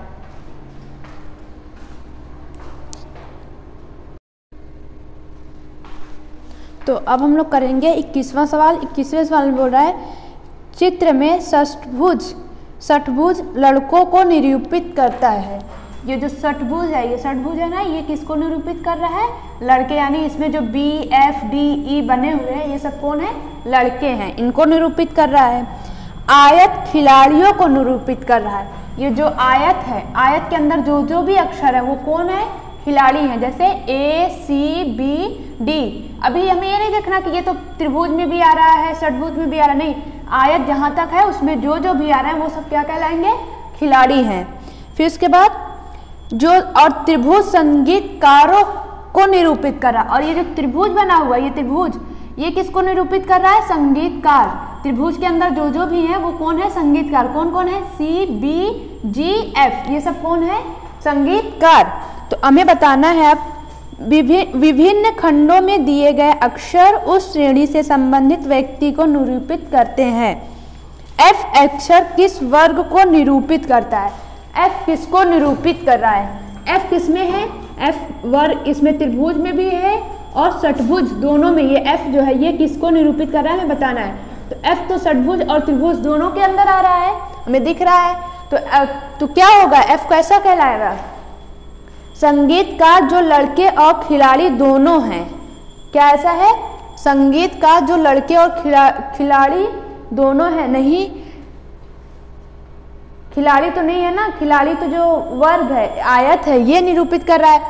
तो अब हम लोग करेंगे 21वां सवाल। 21वें सवाल में बोल रहा है चित्र में षट्भुज लड़कों को निरूपित करता है। ये जो षट्भुज है ना, ये किसको निरूपित कर रहा है? लड़के, यानी इसमें जो बी एफ डी ई बने हुए हैं ये सब कौन है? लड़के हैं, इनको निरूपित कर रहा है। आयत खिलाड़ियों को निरूपित कर रहा है। ये जो आयत है, आयत के अंदर जो जो भी अक्षर है वो कौन है? खिलाड़ी हैं, जैसे ए सी बी डी। अभी हमें ये नहीं देखना कि ये तो त्रिभुज में भी आ रहा है, षट्भुज में भी आ रहा है, नहीं, आयत जहाँ तक है उसमें जो जो भी आ रहा है वो सब क्या कहलाएंगे? खिलाड़ी हैं। फिर उसके बाद जो और त्रिभुज संगीतकारों को निरूपित कर रहा है। और ये जो त्रिभुज बना हुआ है, ये त्रिभुज ये किसको निरूपित कर रहा है? संगीतकार। त्रिभुज के अंदर जो जो भी है वो कौन है? संगीतकार। कौन कौन है? सी बी जी एफ, ये सब कौन है? संगीतकार। तो हमें बताना है विभिन्न खंडों में दिए गए अक्षर उस श्रेणी से संबंधित व्यक्ति को निरूपित करते हैं। एफ अक्षर किस वर्ग को निरूपित करता है? एफ किसको निरूपित कर रहा है? एफ किस में है? एफ वर्ग इसमें त्रिभुज में भी है और षटभुज दोनों में। ये एफ जो है ये किसको निरूपित कर रहा है हमें बताना है। तो एफ तो षटभुज और त्रिभुज दोनों के अंदर आ रहा है, हमें दिख रहा है। तो क्या होगा? एफ कैसा कहलाएगा? संगीतकार जो लड़के और खिलाड़ी दोनों हैं। क्या ऐसा है? संगीत का जो लड़के और खिलाड़ी दोनों हैं। नहीं, खिलाड़ी तो नहीं है ना, खिलाड़ी तो जो वर्ग है, आयत है, ये निरूपित कर रहा है।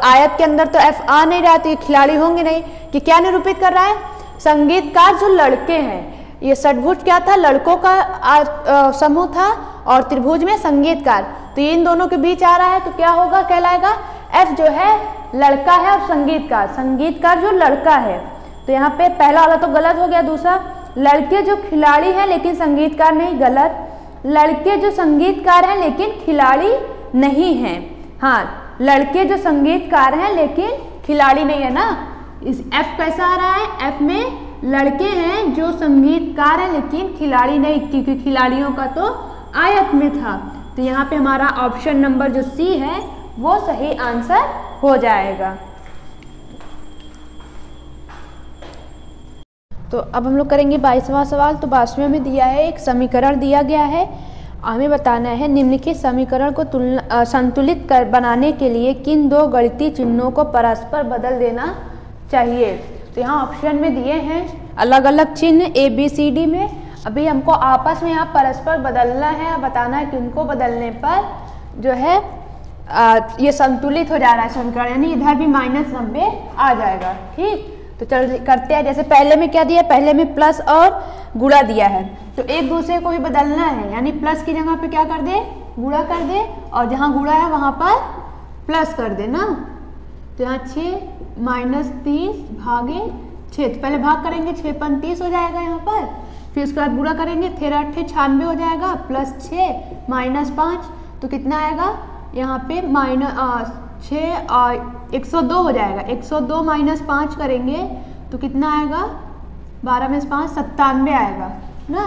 आयत के अंदर तो एफ आ नहीं रहा, तो ये खिलाड़ी होंगे नहीं। कि क्या निरूपित कर रहा है? संगीतकार जो लड़के हैं। ये षटभुज क्या था? लड़कों का समूह था और त्रिभुज में संगीतकार। तो इन दोनों के बीच आ रहा है, तो क्या होगा? कहलाएगा एफ जो है लड़का है और संगीतकार। संगीतकार जो लड़का है, तो यहाँ पे पहला वाला तो गलत हो गया। दूसरा, लड़के जो खिलाड़ी हैं लेकिन संगीतकार नहीं, गलत। लड़के जो संगीतकार हैं लेकिन खिलाड़ी नहीं हैं। हाँ, लड़के जो संगीतकार हैं लेकिन खिलाड़ी नहीं है ना। इस एफ कैसा आ रहा है? एफ में लड़के हैं जो संगीतकार हैं लेकिन खिलाड़ी नहीं, क्योंकि खिलाड़ियों का तो आयत में था। तो यहाँ पे हमारा ऑप्शन नंबर जो सी है वो सही आंसर हो जाएगा। तो अब हम लोग करेंगे 22वां सवाल। तो 22वें में दिया है, एक समीकरण दिया गया है, हमें बताना है निम्नलिखित समीकरण को संतुलित बनाने के लिए किन दो गणितीय चिन्हों को परस्पर बदल देना चाहिए। तो यहाँ ऑप्शन में दिए हैं अलग अलग चिन्ह ए बी सी डी में। अभी हमको आपस में यहाँ परस्पर बदलना है, बताना है कि उनको बदलने पर जो है ये संतुलित हो जा रहा है समीकरण, यानी इधर भी -90 आ जाएगा। ठीक, तो चल करते हैं। जैसे पहले में क्या दिया? पहले में प्लस और गुणा दिया है, तो एक दूसरे को ही बदलना है, यानी प्लस की जगह पे क्या कर दे? गुणा कर दे, और जहाँ गुणा है वहाँ पर प्लस कर दे ना। तो यहाँ 6 - 30 भागे 6, तो पहले भाग करेंगे, 6 × 5 = 30 हो जाएगा यहाँ पर। फिर उसके बाद गुणा करेंगे, 13 × 8 = 96 हो जाएगा, प्लस 6 - 5, तो कितना आएगा यहाँ पे? -6 और 102 हो जाएगा। 102 - 5 करेंगे तो कितना आएगा? 12 में 5 97 आएगा ना।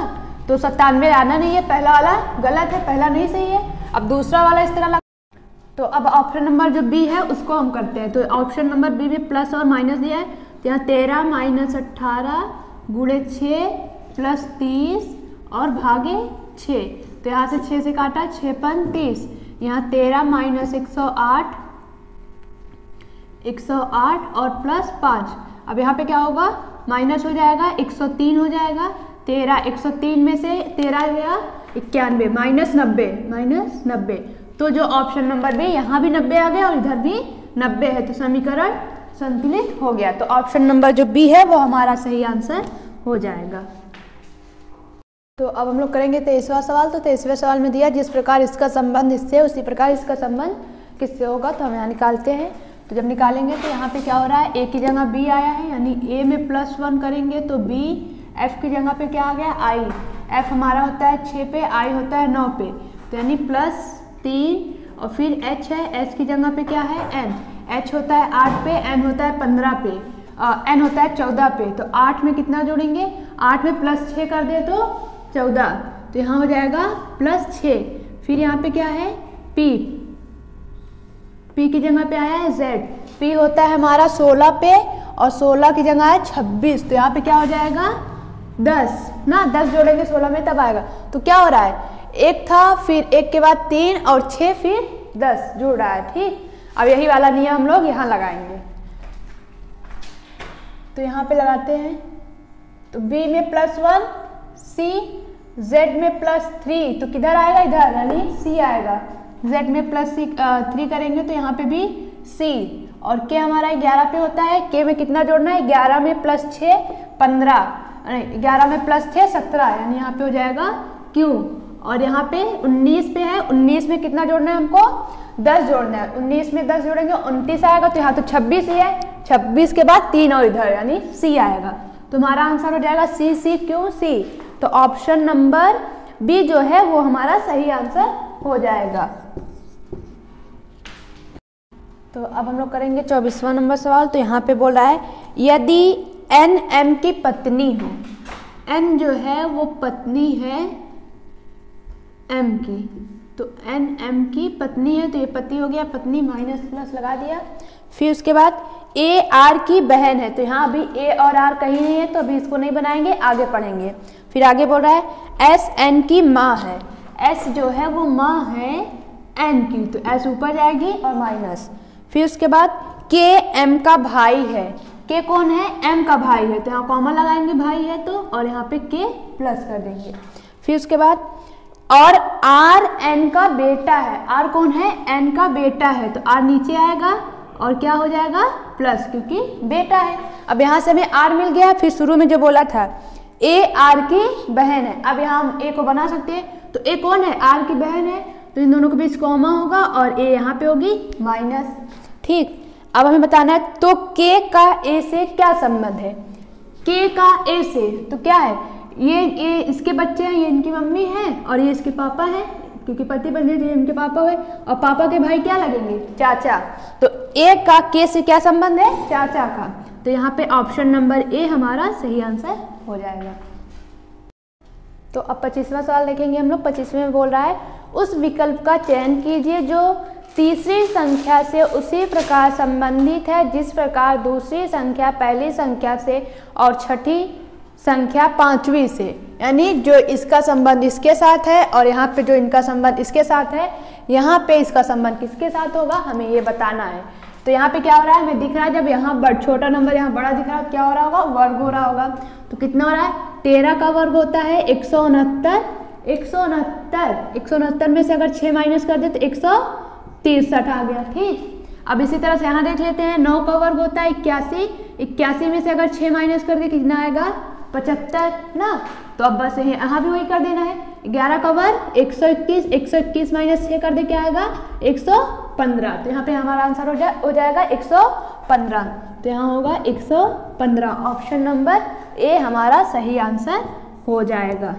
तो 97 आना नहीं है, पहला वाला गलत है, पहला नहीं सही है। अब दूसरा वाला इस तरह लगा। तो अब ऑप्शन नंबर जो बी है उसको हम करते हैं। तो ऑप्शन नंबर बी में प्लस और माइनस दिया है, तो यहाँ 13 - 18 × 6 + 30 और भागे 6। तो यहाँ से 6 से काटा, 6 × 5 = 30। यहाँ 13 - 108 और प्लस 5। अब यहाँ पे क्या होगा? माइनस हो जाएगा, 103 हो जाएगा। 103 में से 13 गया 91, -90। तो जो ऑप्शन नंबर बी, यहाँ भी 90 आ गया और इधर भी 90 है, तो समीकरण संतुलित हो गया। तो ऑप्शन नंबर जो बी है वो हमारा सही आंसर हो जाएगा। तो अब हम लोग करेंगे 23वां सवाल। तो 23वें सवाल में दिया, जिस प्रकार इसका संबंध इससे उसी प्रकार इसका संबंध किससे होगा। तो हम यहाँ निकालते हैं। तो जब निकालेंगे तो यहाँ पे क्या हो रहा है? ए की जगह बी आया है, यानी ए में +1 करेंगे तो बी। एफ की जगह पे क्या आ गया? आई। एफ हमारा होता है 6 पे, आई होता है 9 पे, तो यानी +3। और फिर एच है, एच की जगह पे क्या है? एन। एच होता है 8 पे, एन होता है 15 पे, एन होता है 14 पे। तो 8 में कितना जोड़ेंगे? 8 में +6 कर दे तो 14, तो यहाँ हो जाएगा +6। फिर यहाँ पे क्या है? पी। पी की जगह पे आया है जेड। पी होता है हमारा 16 पे और 16 की जगह है 26, तो यहाँ पे क्या हो जाएगा? 10 ना। 10 जोड़ेंगे 16 में तब आएगा। तो क्या हो रहा है? 1 था, फिर 1 के बाद 3 और 6, फिर 10 जुड़ रहा है। ठीक, अब यही वाला नियम हम लोग यहाँ लगाएंगे। तो यहाँ पे लगाते हैं। तो बी में +1, सी, जेड में +3, तो किधर आएगा? इधर, यानी सी आएगा। जेड में +3 करेंगे तो यहाँ पे भी सी। और के हमारा 11 पे होता है। के में कितना जोड़ना है? 11 में +6 15, 11 में +6 17, यानी यहाँ पे हो जाएगा क्यू। और यहाँ पे 19 पे है, 19 में कितना जोड़ना है हमको? 10 जोड़ना है। 19 में 10 जोड़ेंगे 29 आएगा, तो यहाँ तो 26 ही है। 26 के बाद 3 और इधर, यानी सी आएगा। तो हमारा आंसर हो जाएगा सी, सी, क्यू, सी। तो ऑप्शन नंबर बी जो है वो हमारा सही आंसर हो जाएगा। तो अब हम लोग करेंगे 24वां नंबर सवाल। तो यहाँ पे बोल रहा है, यदि एन एम की पत्नी हो। एन जो है वो पत्नी है एम की, तो NM की पत्नी है, तो ये पति हो गया, पत्नी माइनस प्लस लगा दिया। फिर उसके बाद AR की बहन है, तो यहाँ अभी A और R कहीं नहीं है, तो अभी इसको नहीं बनाएंगे, आगे पढ़ेंगे। फिर आगे बोल रहा है SN की माँ है, S जो है वो माँ है N की, तो S ऊपर जाएगी और माइनस। फिर उसके बाद KM का भाई है, K कौन है, M का भाई है, तो यहाँ कॉमन लगाएंगे, भाई है तो, और यहाँ पे K प्लस कर देंगे। फिर उसके बाद और R N का बेटा है, R कौन है, N का बेटा है, तो R नीचे आएगा और क्या हो जाएगा, प्लस, क्योंकि बेटा है। अब यहाँ से हमें R मिल गया। फिर शुरू में जो बोला था A R की बहन है, अब यहाँ हम A को बना सकते हैं, तो A कौन है, R की बहन है, तो इन दोनों के बीच कॉमा होगा और A यहाँ पे होगी माइनस। ठीक, अब हमें बताना है तो K का A से क्या संबंध है। K का A से तो क्या है, ये इसके बच्चे हैं, ये इनकी मम्मी है, और ये इसके पापा है, क्योंकि पति पत्नी ये इनके पापा हुए, और पापा के भाई क्या लगेंगे, चाचा। तो A का K से क्या संबंध है, चाचा का, तो यहाँ पे ऑप्शन नंबर A हमारा सही आंसर हो जाएगा। तो अब 25वां सवाल देखेंगे हम लोग। 25वें में बोल रहा है उस विकल्प का चयन कीजिए जो तीसरी संख्या से उसी प्रकार संबंधित है जिस प्रकार दूसरी संख्या पहली संख्या से और छठी संख्या पांचवी से। यानी जो इसका संबंध इसके साथ है और यहाँ पे जो इनका संबंध इसके साथ है, यहाँ पे इसका संबंध किसके साथ होगा, हमें ये बताना है। तो यहाँ पे क्या हो रहा है, हमें दिख रहा है जब यहाँ छोटा नंबर यहाँ बड़ा दिख रहा है, क्या हो रहा होगा, वर्ग हो रहा होगा। तो कितना हो रहा है, 13 का वर्ग होता है 169। 169 में से अगर 6 माइनस कर दे तो 163 आ गया। ठीक, अब इसी तरह से यहाँ देख लेते हैं, 9 का वर्ग होता है 81। 81 में से अगर 6 माइनस कर दे कितना आएगा, 75 ना। तो अब बस यहाँ भी वही कर देना है। 11 का वर्ग 121। 121 माइनस 6 कर दे क्या आएगा, 115। तो यहाँ पे हमारा आंसर हो जाएगा 115। तो यहाँ होगा 115। ऑप्शन नंबर A हमारा सही आंसर हो जाएगा।